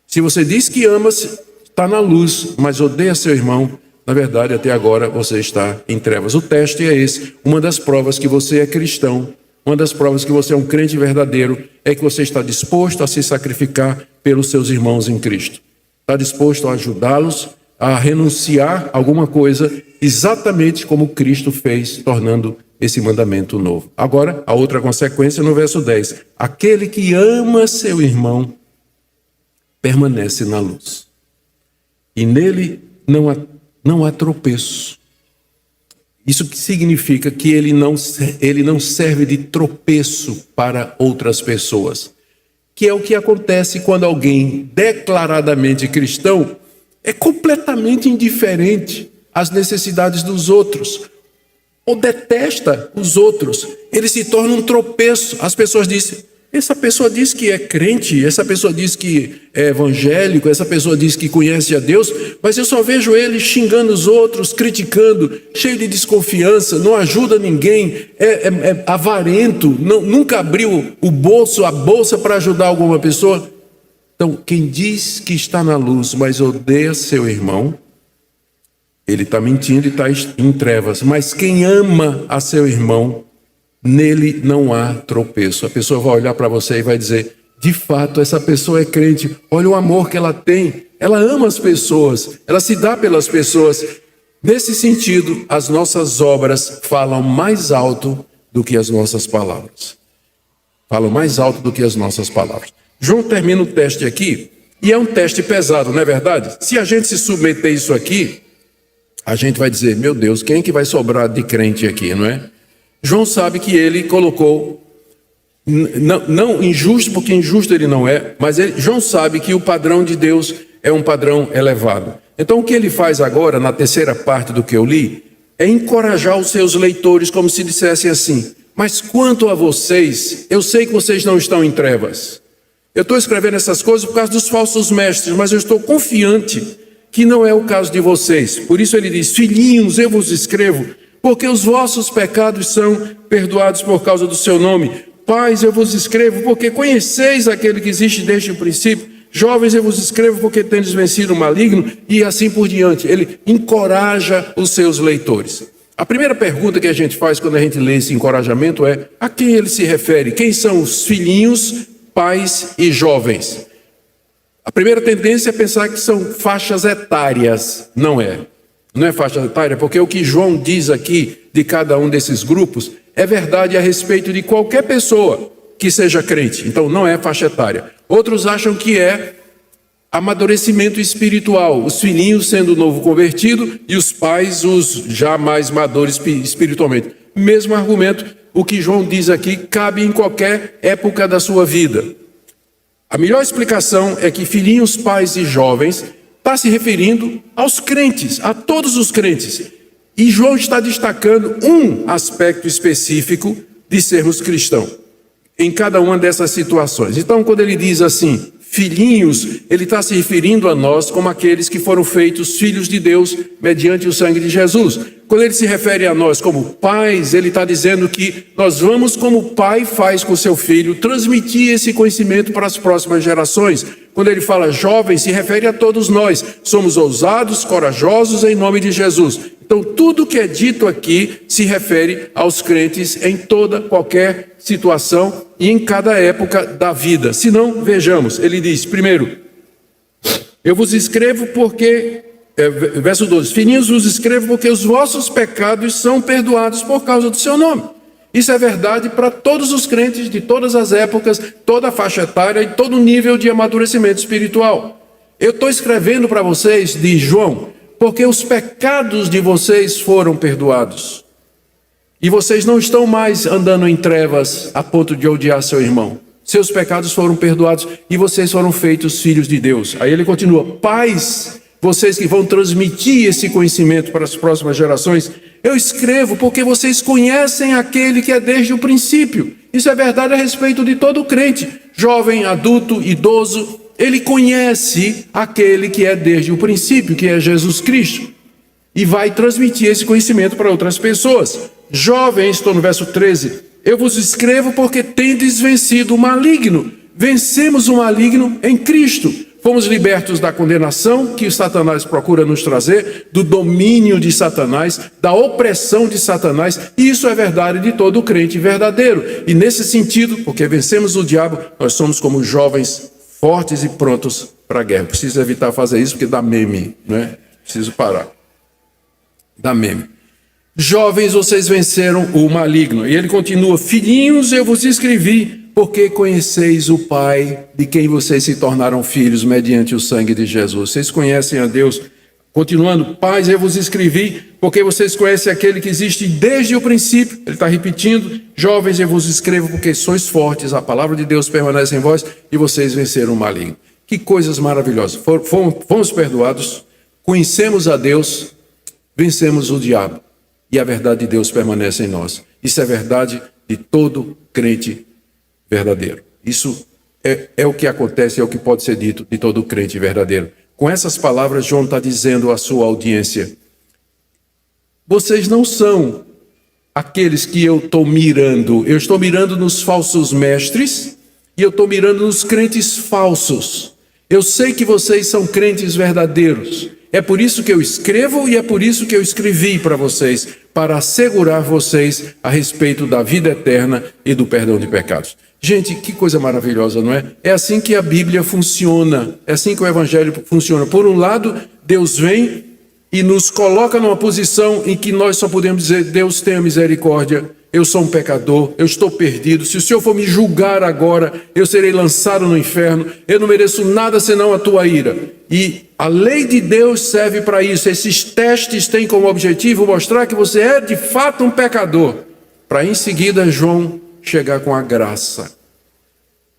Se você diz que ama, está na luz, mas odeia seu irmão, na verdade, até agora você está em trevas. O teste é esse. Uma das provas que você é cristão, uma das provas que você é um crente verdadeiro, é que você está disposto a se sacrificar pelos seus irmãos em Cristo. Está disposto a ajudá-los a renunciar a alguma coisa, exatamente como Cristo fez, tornando esse mandamento novo. Agora, a outra consequência no verso 10. Aquele que ama seu irmão permanece na luz, e nele não há tropeço. Isso significa que ele não serve de tropeço para outras pessoas, que é o que acontece quando alguém declaradamente cristão é completamente indiferente às necessidades dos outros, ou detesta os outros. Ele se torna um tropeço. As pessoas dizem: essa pessoa diz que é crente, essa pessoa diz que é evangélico, essa pessoa diz que conhece a Deus, mas eu só vejo ele xingando os outros, criticando, cheio de desconfiança, não ajuda ninguém, é avarento, nunca abriu o bolso, a bolsa para ajudar alguma pessoa. Então, quem diz que está na luz, mas odeia seu irmão, ele está mentindo e está em trevas. Mas quem ama a seu irmão, nele não há tropeço. A pessoa vai olhar para você e vai dizer: de fato, essa pessoa é crente. Olha o amor que ela tem. Ela ama as pessoas. Ela se dá pelas pessoas. Nesse sentido, as nossas obras falam mais alto do que as nossas palavras. Falam mais alto do que as nossas palavras. João termina o teste aqui, e é um teste pesado, não é verdade? Se a gente se submeter a isso aqui, a gente vai dizer: meu Deus, quem é que vai sobrar de crente aqui, não é? João sabe que ele colocou, não injusto, porque injusto ele não é, mas João sabe que o padrão de Deus é um padrão elevado. Então o que ele faz agora, na terceira parte do que eu li, é encorajar os seus leitores, como se dissessem assim: mas quanto a vocês, eu sei que vocês não estão em trevas. Eu estou escrevendo essas coisas por causa dos falsos mestres, mas eu estou confiante que não é o caso de vocês. Por isso ele diz: filhinhos, eu vos escrevo, porque os vossos pecados são perdoados por causa do seu nome. Pais, eu vos escrevo, porque conheceis aquele que existe desde o princípio. Jovens, eu vos escrevo, porque tendes vencido o maligno, e assim por diante. Ele encoraja os seus leitores. A primeira pergunta que a gente faz quando a gente lê esse encorajamento é: a quem ele se refere? Quem são os filhinhos, pais e jovens? A primeira tendência é pensar que são faixas etárias. Não é faixa etária, porque o que João diz aqui de cada um desses grupos é verdade a respeito de qualquer pessoa que seja crente. Então não é faixa etária. Outros acham que é amadurecimento espiritual, os filhinhos sendo o novo convertido e os pais os já mais maduros espiritualmente. Mesmo argumento, o que João diz aqui cabe em qualquer época da sua vida. A melhor explicação é que filhinhos, pais e jovens está se referindo aos crentes, a todos os crentes. E João está destacando um aspecto específico de sermos cristãos em cada uma dessas situações. Então, quando ele diz assim, filhinhos, ele está se referindo a nós como aqueles que foram feitos filhos de Deus mediante o sangue de Jesus. Quando ele se refere a nós como pais, ele está dizendo que nós vamos, como o pai faz com seu filho, transmitir esse conhecimento para as próximas gerações. Quando ele fala jovens, se refere a todos nós. Somos ousados, corajosos em nome de Jesus. Então, tudo que é dito aqui se refere aos crentes em toda, qualquer situação e em cada época da vida. Se não, vejamos, ele diz, primeiro, eu vos escrevo porque, verso 12, filhinhos, vos escrevo porque os vossos pecados são perdoados por causa do seu nome. Isso é verdade para todos os crentes de todas as épocas, toda a faixa etária e todo nível de amadurecimento espiritual. Eu estou escrevendo para vocês, diz João, porque os pecados de vocês foram perdoados. E vocês não estão mais andando em trevas a ponto de odiar seu irmão. Seus pecados foram perdoados e vocês foram feitos filhos de Deus. Aí ele continua, pais, vocês que vão transmitir esse conhecimento para as próximas gerações, eu escrevo porque vocês conhecem aquele que é desde o princípio. Isso é verdade a respeito de todo crente, jovem, adulto, idoso. Ele conhece aquele que é desde o princípio, que é Jesus Cristo. E vai transmitir esse conhecimento para outras pessoas. Jovens, estou no verso 13, eu vos escrevo porque tendes vencido o maligno. Vencemos o maligno em Cristo. Fomos libertos da condenação que Satanás procura nos trazer, do domínio de Satanás, da opressão de Satanás, e isso é verdade de todo crente verdadeiro. E nesse sentido, porque vencemos o diabo, nós somos como jovens fortes e prontos para a guerra. Preciso evitar fazer isso porque dá meme, né? Preciso parar. Dá meme. Jovens, vocês venceram o maligno. E ele continua: filhinhos, eu vos escrevi, porque conheceis o Pai, de quem vocês se tornaram filhos mediante o sangue de Jesus. Vocês conhecem a Deus. Continuando: pais, eu vos escrevi, porque vocês conhecem aquele que existe desde o princípio. Ele está repetindo: jovens, eu vos escrevo, porque sois fortes, a palavra de Deus permanece em vós, e vocês venceram o maligno. Que coisas maravilhosas. Fomos perdoados, conhecemos a Deus, vencemos o diabo, e a verdade de Deus permanece em nós. Isso é verdade de todo crente verdadeiro. Isso é o que acontece, é o que pode ser dito de todo crente verdadeiro. Com essas palavras, João está dizendo à sua audiência: vocês não são aqueles que eu estou mirando. Eu estou mirando nos falsos mestres e eu estou mirando nos crentes falsos. Eu sei que vocês são crentes verdadeiros. É por isso que eu escrevo e é por isso que eu escrevi para vocês, para assegurar vocês a respeito da vida eterna e do perdão de pecados. Gente, que coisa maravilhosa, não é? É assim que a Bíblia funciona, é assim que o Evangelho funciona. Por um lado, Deus vem e nos coloca numa posição em que nós só podemos dizer: Deus tenha misericórdia, eu sou um pecador, eu estou perdido, se o Senhor for me julgar agora, eu serei lançado no inferno, eu não mereço nada senão a tua ira. E a lei de Deus serve para isso. Esses testes têm como objetivo mostrar que você é de fato um pecador, para em seguida João chegar com a graça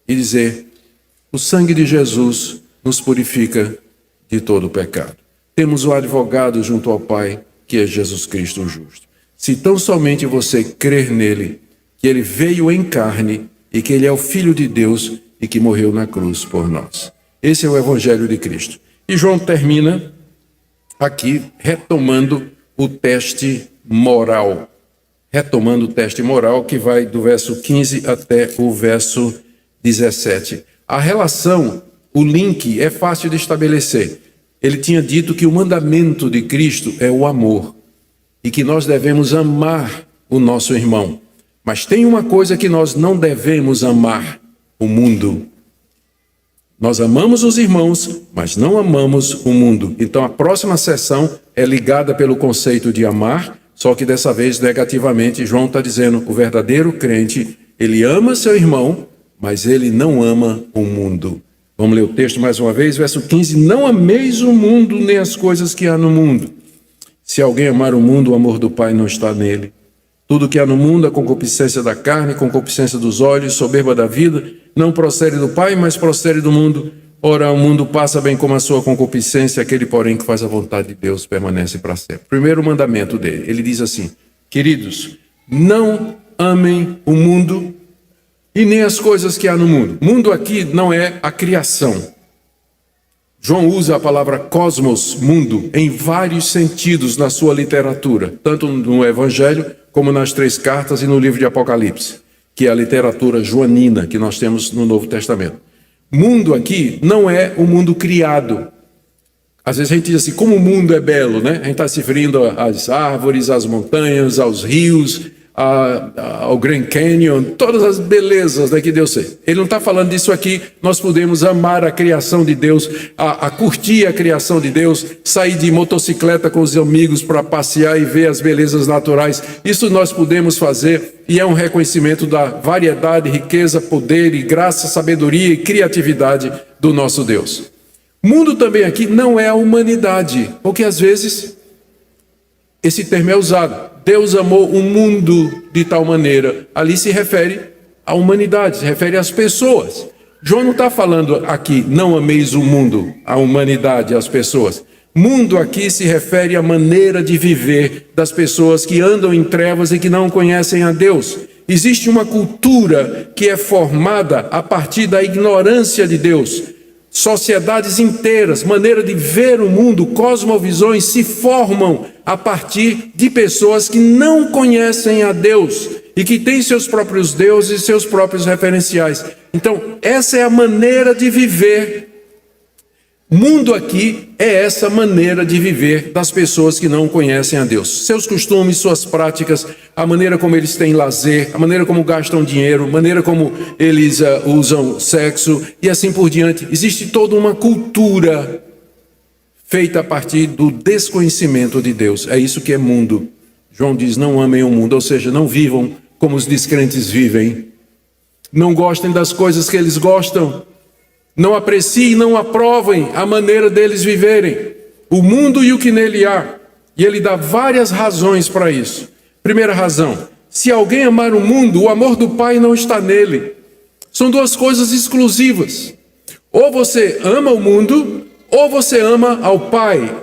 e dizer: o sangue de Jesus nos purifica de todo o pecado. Temos um advogado junto ao Pai, que é Jesus Cristo o justo. Se tão somente você crer nele, que ele veio em carne e que ele é o Filho de Deus e que morreu na cruz por nós. Esse é o Evangelho de Cristo. E João termina aqui retomando o teste moral. Retomando o teste moral, que vai do verso 15 até o verso 17. A relação, o link é fácil de estabelecer. Ele tinha dito que o mandamento de Cristo é o amor e que nós devemos amar o nosso irmão. Mas tem uma coisa que nós não devemos amar: o mundo. Nós amamos os irmãos, mas não amamos o mundo. Então a próxima sessão é ligada pelo conceito de amar, só que dessa vez negativamente. João está dizendo: o verdadeiro crente, ele ama seu irmão, mas ele não ama o mundo. Vamos ler o texto mais uma vez, verso 15: não ameis o mundo, nem as coisas que há no mundo. Se alguém amar o mundo, o amor do Pai não está nele. Tudo que há no mundo, a concupiscência da carne, concupiscência dos olhos, soberba da vida, não procede do Pai, mas procede do mundo. Ora, o mundo passa bem como a sua concupiscência, aquele, porém, que faz a vontade de Deus permanece para sempre. Primeiro mandamento dele, ele diz assim: queridos, não amem o mundo e nem as coisas que há no mundo. Mundo aqui não é a criação. João usa a palavra cosmos, mundo, em vários sentidos na sua literatura, tanto no Evangelho como nas 3 cartas e no livro de Apocalipse, que é a literatura joanina que nós temos no Novo Testamento. Mundo aqui não é o mundo criado. Às vezes a gente diz assim: como o mundo é belo, né? A gente está se referindo às árvores, às montanhas, aos rios, ao Grand Canyon, todas as belezas, né, que Deus fez. Ele não está falando disso aqui. Nós podemos amar a criação de Deus, a curtir a criação de Deus, sair de motocicleta com os amigos para passear e ver as belezas naturais. Isso nós podemos fazer, e é um reconhecimento da variedade, riqueza, poder e graça, sabedoria e criatividade do nosso Deus. Mundo também aqui não é a humanidade, porque às vezes esse termo é usado. Deus amou o mundo de tal maneira. Ali se refere à humanidade, se refere às pessoas. João não está falando aqui: não ameis o mundo, a humanidade, as pessoas. Mundo aqui se refere à maneira de viver das pessoas que andam em trevas e que não conhecem a Deus. Existe uma cultura que é formada a partir da ignorância de Deus. Sociedades inteiras, maneira de ver o mundo, cosmovisões se formam a partir de pessoas que não conhecem a Deus e que têm seus próprios deuses e seus próprios referenciais. Então, essa é a maneira de viver Mundo aqui é essa maneira de viver das pessoas que não conhecem a Deus. Seus costumes, suas práticas, a maneira como eles têm lazer, a maneira como gastam dinheiro, a maneira como eles usam sexo e assim por diante. Existe toda uma cultura feita a partir do desconhecimento de Deus. É isso que é mundo. João diz, não amem o mundo, ou seja, não vivam como os descrentes vivem. Não gostem das coisas que eles gostam. Não apreciem, não aprovem a maneira deles viverem. O mundo e o que nele há. E ele dá várias razões para isso. Primeira razão, se alguém amar o mundo, o amor do Pai não está nele. São duas coisas exclusivas. Ou você ama o mundo, ou você ama ao Pai.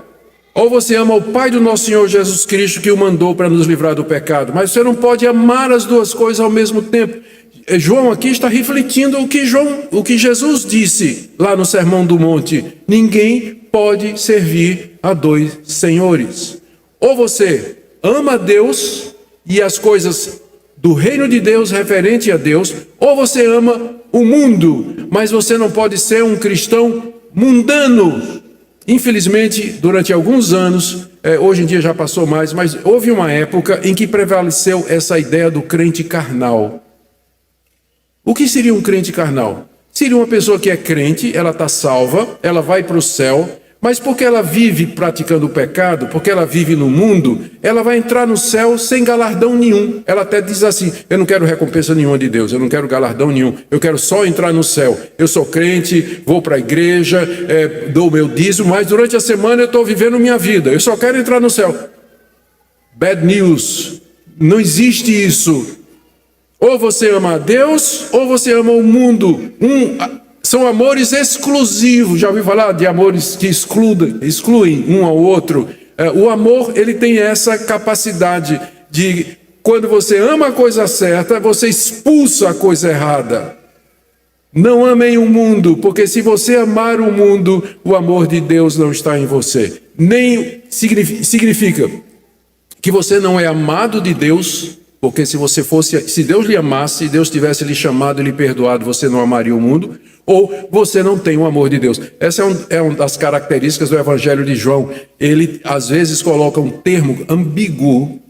Ou você ama o Pai do nosso Senhor Jesus Cristo, que o mandou para nos livrar do pecado. Mas você não pode amar as duas coisas ao mesmo tempo. João aqui está refletindo o que Jesus disse lá no Sermão do Monte. Ninguém pode servir a dois senhores. Ou você ama a Deus e as coisas do reino de Deus referente a Deus, ou você ama o mundo, mas você não pode ser um cristão mundano. Infelizmente, durante alguns anos, hoje em dia já passou mais, mas houve uma época em que prevaleceu essa ideia do crente carnal. O que seria um crente carnal? Seria uma pessoa que é crente, ela está salva, ela vai para o céu, mas porque ela vive praticando o pecado, porque ela vive no mundo, ela vai entrar no céu sem galardão nenhum. Ela até diz assim, eu não quero recompensa nenhuma de Deus, eu não quero galardão nenhum, eu quero só entrar no céu. Eu sou crente, vou para a igreja, dou meu dízimo, mas durante a semana eu estou vivendo minha vida, eu só quero entrar no céu. Bad news, não existe isso. Ou você ama a Deus, ou você ama o mundo. São amores exclusivos. Já ouviu falar de amores que excluem um ao outro? O amor, ele tem essa capacidade de, quando você ama a coisa certa, você expulsa a coisa errada. Não amem o mundo, porque se você amar o mundo, o amor de Deus não está em você. Nem significa que você não é amado de Deus. Porque se Deus lhe amasse, se Deus tivesse lhe chamado e lhe perdoado, você não amaria o mundo, ou você não tem o amor de Deus. Essa é uma das características do Evangelho de João. Ele, às vezes, coloca um termo ambíguo.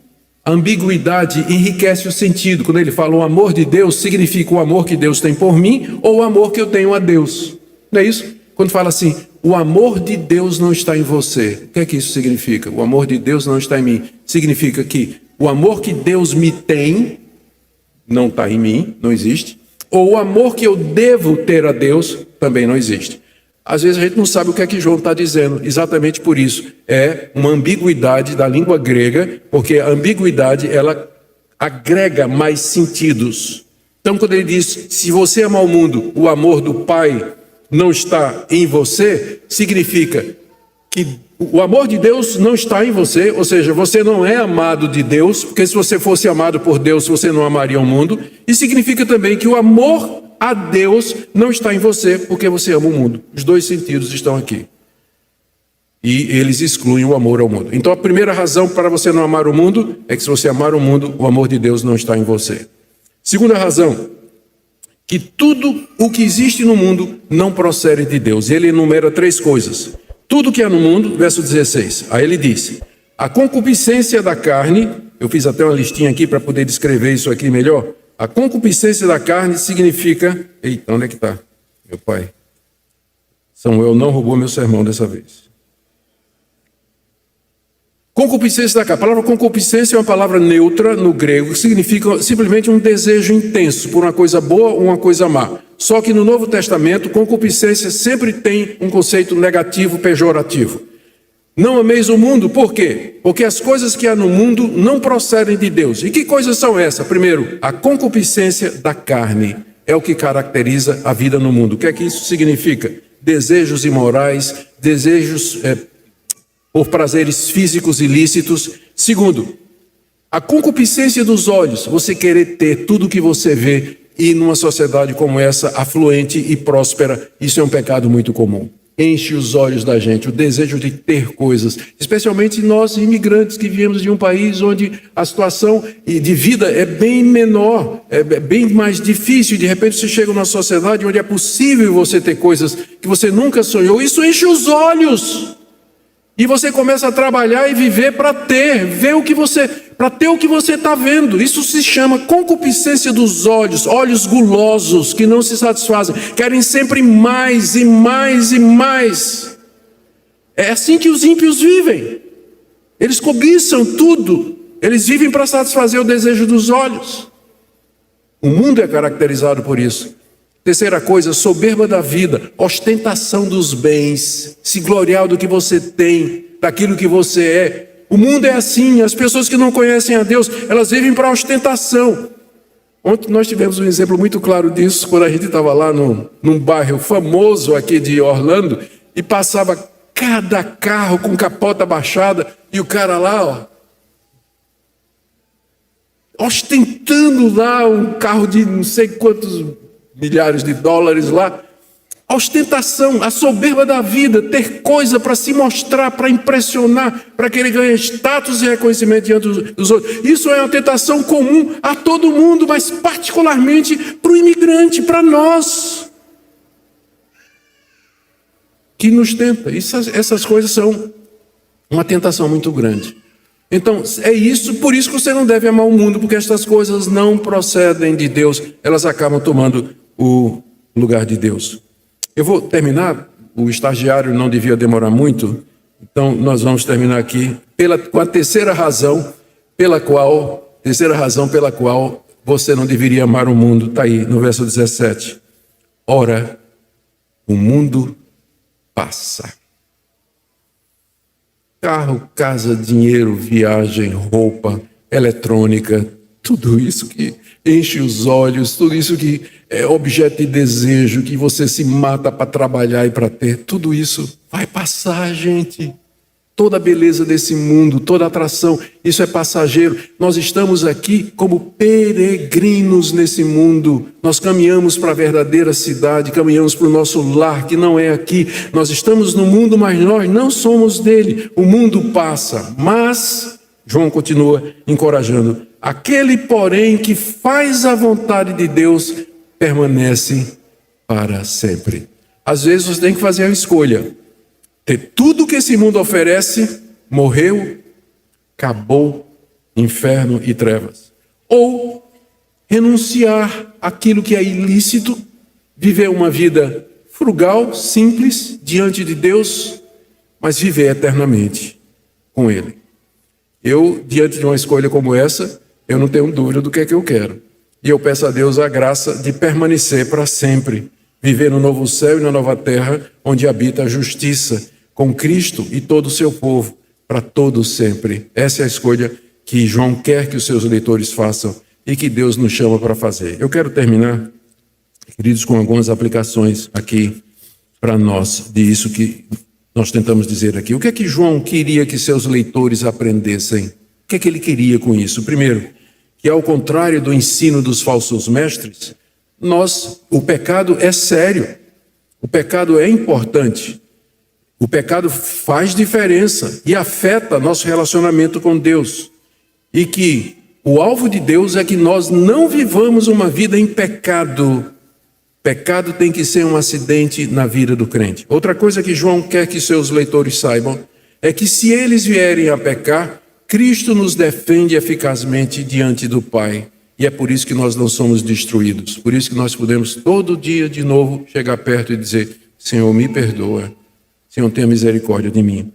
A ambiguidade enriquece o sentido. Quando ele fala o amor de Deus, significa o amor que Deus tem por mim, ou o amor que eu tenho a Deus. Não é isso? Quando fala assim, o amor de Deus não está em você. O que é que isso significa? O amor de Deus não está em mim. Significa que o amor que Deus me tem não está em mim, não existe. Ou o amor que eu devo ter a Deus também não existe. Às vezes a gente não sabe o que é que João está dizendo. Exatamente por isso. É uma ambiguidade da língua grega, porque a ambiguidade, ela agrega mais sentidos. Então quando ele diz, se você ama o mundo, o amor do Pai não está em você, significa que o amor de Deus não está em você, ou seja, você não é amado de Deus, porque se você fosse amado por Deus, você não amaria o mundo. E significa também que o amor a Deus não está em você, porque você ama o mundo. Os dois sentidos estão aqui. E eles excluem o amor ao mundo. Então a primeira razão para você não amar o mundo é que se você amar o mundo, o amor de Deus não está em você. Segunda razão, que tudo o que existe no mundo não procede de Deus. Ele enumera 3 coisas. Tudo que há no mundo, verso 16, aí ele disse, a concupiscência da carne, eu fiz até uma listinha aqui para poder descrever isso aqui melhor, a concupiscência da carne significa, eita, onde é que está, meu pai? Samuel não roubou meu sermão dessa vez. Concupiscência da carne, a palavra concupiscência é uma palavra neutra no grego, que significa simplesmente um desejo intenso por uma coisa boa ou uma coisa má. Só que no Novo Testamento, concupiscência sempre tem um conceito negativo, pejorativo. Não ameis o mundo, por quê? Porque as coisas que há no mundo não procedem de Deus. E que coisas são essas? Primeiro, a concupiscência da carne é o que caracteriza a vida no mundo. O que é que isso significa? Desejos imorais, desejos por prazeres físicos ilícitos. Segundo, a concupiscência dos olhos, você querer ter tudo que você vê. E numa sociedade como essa, afluente e próspera, isso é um pecado muito comum. enche os olhos da gente, o desejo de ter coisas, especialmente nós imigrantes que viemos de um país onde a situação de vida é bem menor, é bem mais difícil. De repente você chega numa sociedade onde é possível você ter coisas que você nunca sonhou. Isso enche os olhos e você começa a trabalhar e viver para ter, para ter o que você está vendo. Isso se chama concupiscência dos olhos, olhos gulosos que não se satisfazem, querem sempre mais e mais e mais. É assim que os ímpios vivem. Eles cobiçam tudo, eles vivem para satisfazer o desejo dos olhos. O mundo é caracterizado por isso. Terceira coisa, soberba da vida, ostentação dos bens, se gloriar do que você tem, daquilo que você é. O mundo é assim, as pessoas que não conhecem a Deus, elas vivem para ostentação. Ontem nós tivemos um exemplo muito claro disso, quando a gente estava lá num bairro famoso aqui de Orlando, e passava cada carro com capota baixada, e o cara lá, ostentando lá um carro de não sei quantos milhares de dólares lá. A ostentação, a soberba da vida, ter coisa para se mostrar, para impressionar, para que ele ganhe status e reconhecimento diante dos outros. Isso é uma tentação comum a todo mundo, mas particularmente para o imigrante, para nós, que nos tenta. Essas coisas são uma tentação muito grande. Então, é isso, por isso que você não deve amar o mundo, porque estas coisas não procedem de Deus, elas acabam tomando o lugar de Deus. Eu vou terminar, o estagiário não devia demorar muito, então nós vamos terminar aqui com a terceira razão pela qual você não deveria amar o mundo. Está aí no verso 17. Ora, o mundo passa. Carro, casa, dinheiro, viagem, roupa, eletrônica, tudo isso que enche os olhos, tudo isso que é objeto de desejo, que você se mata para trabalhar e para ter, tudo isso vai passar, gente. Toda a beleza desse mundo, toda a atração, isso é passageiro. Nós estamos aqui como peregrinos nesse mundo. Nós caminhamos para a verdadeira cidade, caminhamos para o nosso lar, que não é aqui. Nós estamos no mundo, mas nós não somos dele. O mundo passa, mas João continua encorajando. Aquele, porém, que faz a vontade de Deus, permanece para sempre. Às vezes você tem que fazer uma escolha. Ter tudo que esse mundo oferece, morreu, acabou, inferno e trevas. Ou renunciar àquilo que é ilícito, viver uma vida frugal, simples, diante de Deus, mas viver eternamente com Ele. Eu, diante de uma escolha como essa, eu não tenho dúvida do que é que eu quero. E eu peço a Deus a graça de permanecer para sempre, viver no novo céu e na nova terra, onde habita a justiça, com Cristo e todo o seu povo, para todo sempre. Essa é a escolha que João quer que os seus leitores façam e que Deus nos chama para fazer. Eu quero terminar, queridos, com algumas aplicações aqui para nós, de isso que nós tentamos dizer aqui. O que é que João queria que seus leitores aprendessem? O que é que ele queria com isso? Primeiro, que ao contrário do ensino dos falsos mestres, o pecado é sério, o pecado é importante, o pecado faz diferença e afeta nosso relacionamento com Deus, e que o alvo de Deus é que nós não vivamos uma vida em pecado. Pecado tem que ser um acidente na vida do crente. Outra coisa que João quer que seus leitores saibam é que se eles vierem a pecar, Cristo nos defende eficazmente diante do Pai. E é por isso que nós não somos destruídos. Por isso que nós podemos todo dia de novo chegar perto e dizer: Senhor, me perdoa. Senhor, tenha misericórdia de mim.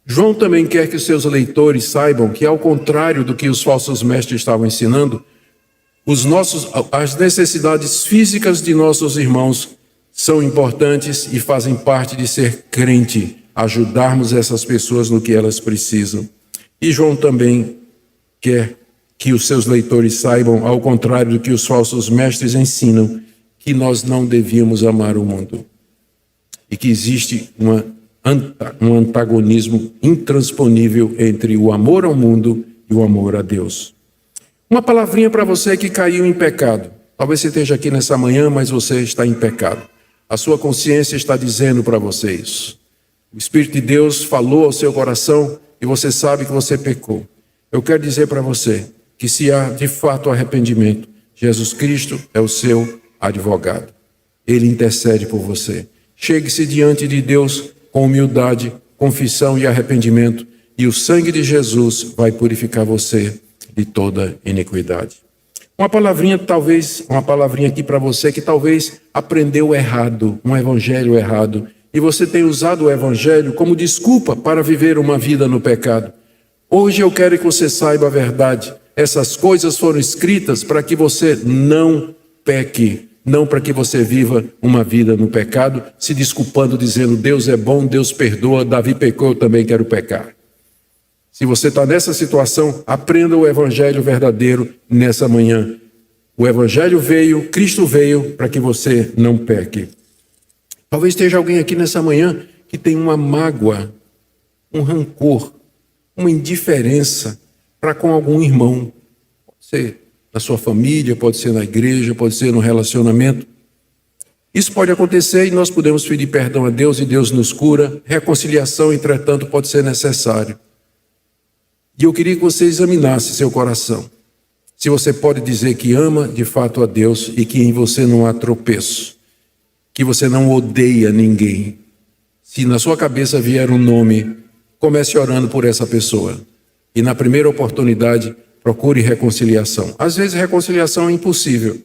João também quer que os seus leitores saibam que, ao contrário do que os falsos mestres estavam ensinando, as necessidades físicas de nossos irmãos são importantes e fazem parte de ser crente, ajudarmos essas pessoas no que elas precisam. E João também quer que os seus leitores saibam, ao contrário do que os falsos mestres ensinam, que nós não devíamos amar o mundo. E que existe um antagonismo intransponível entre o amor ao mundo e o amor a Deus. Uma palavrinha para você que caiu em pecado. Talvez você esteja aqui nessa manhã, mas você está em pecado. A sua consciência está dizendo para você isso. O Espírito de Deus falou ao seu coração e você sabe que você pecou. Eu quero dizer para você que se há de fato arrependimento, Jesus Cristo é o seu advogado. Ele intercede por você. Chegue-se diante de Deus com humildade, confissão e arrependimento, e o sangue de Jesus vai purificar você de toda iniquidade. Uma palavrinha aqui para você que talvez aprendeu errado, um evangelho errado, e você tem usado o evangelho como desculpa para viver uma vida no pecado. Hoje eu quero que você saiba a verdade. Essas coisas foram escritas para que você não peque, não para que você viva uma vida no pecado, se desculpando, dizendo, Deus é bom, Deus perdoa, Davi pecou, eu também quero pecar. Se você está nessa situação, aprenda o evangelho verdadeiro nessa manhã. O evangelho veio, Cristo veio para que você não peque. Talvez esteja alguém aqui nessa manhã que tem uma mágoa, um rancor, uma indiferença para com algum irmão. Pode ser na sua família, pode ser na igreja, pode ser no relacionamento. Isso pode acontecer e nós podemos pedir perdão a Deus e Deus nos cura. Reconciliação, entretanto, pode ser necessário. E eu queria que você examinasse seu coração. Se você pode dizer que ama de fato a Deus e que em você não há tropeço, que você não odeia ninguém. Se na sua cabeça vier um nome, comece orando por essa pessoa. E na primeira oportunidade, procure reconciliação. Às vezes reconciliação é impossível.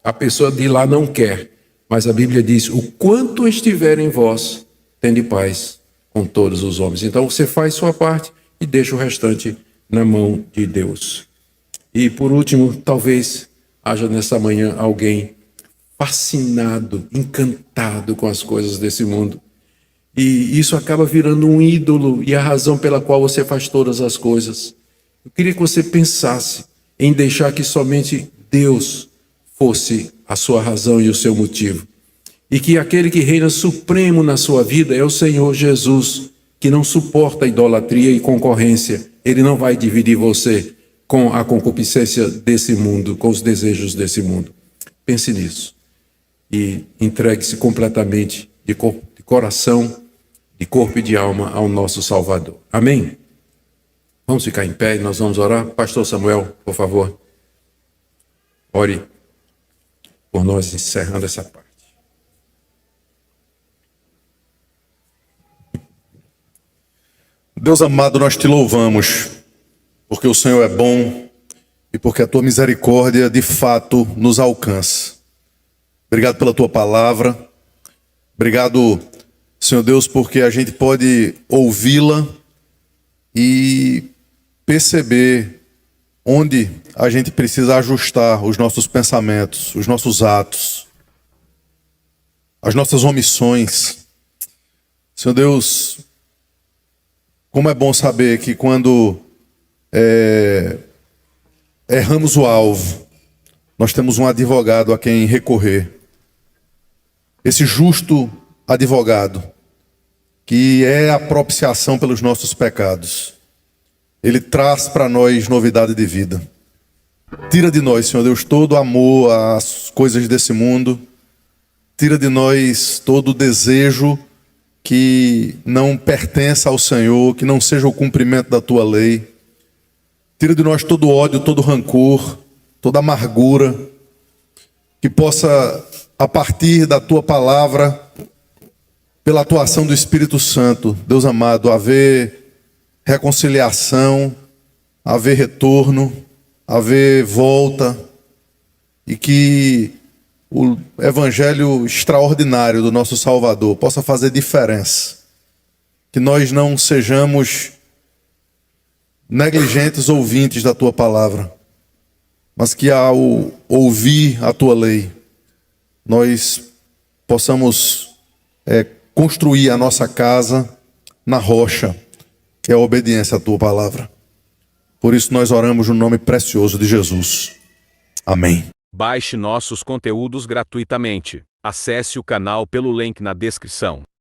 A pessoa de lá não quer. Mas a Bíblia diz, o quanto estiver em vós, tende paz com todos os homens. Então você faz sua parte e deixa o restante na mão de Deus. E por último, talvez haja nessa manhã alguém fascinado, encantado com as coisas desse mundo. E isso acaba virando um ídolo e a razão pela qual você faz todas as coisas. Eu queria que você pensasse em deixar que somente Deus fosse a sua razão e o seu motivo. E que aquele que reina supremo na sua vida é o Senhor Jesus, que não suporta idolatria e concorrência. Ele não vai dividir você com a concupiscência desse mundo, com os desejos desse mundo. Pense nisso. E entregue-se completamente de coração, de corpo e de alma ao nosso Salvador. Amém? Vamos ficar em pé e nós vamos orar. Pastor Samuel, por favor, ore por nós encerrando essa parte. Deus amado, nós te louvamos, porque o Senhor é bom e porque a tua misericórdia de fato nos alcança. Obrigado pela tua palavra. Obrigado, Senhor Deus, porque a gente pode ouvi-la e perceber onde a gente precisa ajustar os nossos pensamentos, os nossos atos, as nossas omissões. Senhor Deus, como é bom saber que quando erramos o alvo, nós temos um advogado a quem recorrer. Esse justo advogado, que é a propiciação pelos nossos pecados, ele traz para nós novidade de vida. Tira de nós, Senhor Deus, todo amor às coisas desse mundo. Tira de nós todo o desejo que não pertença ao Senhor, que não seja o cumprimento da tua lei. Tira de nós todo ódio, todo rancor, toda amargura, que possa, a partir da tua palavra, pela atuação do Espírito Santo, Deus amado, haver reconciliação, haver retorno, haver volta, e que o evangelho extraordinário do nosso Salvador possa fazer diferença. Que nós não sejamos negligentes ouvintes da tua palavra, mas que ao ouvir a tua lei, nós possamos construir a nossa casa na rocha, que é a obediência à tua palavra. Por isso nós oramos no nome precioso de Jesus. Amém. Baixe nossos conteúdos gratuitamente. Acesse o canal pelo link na descrição.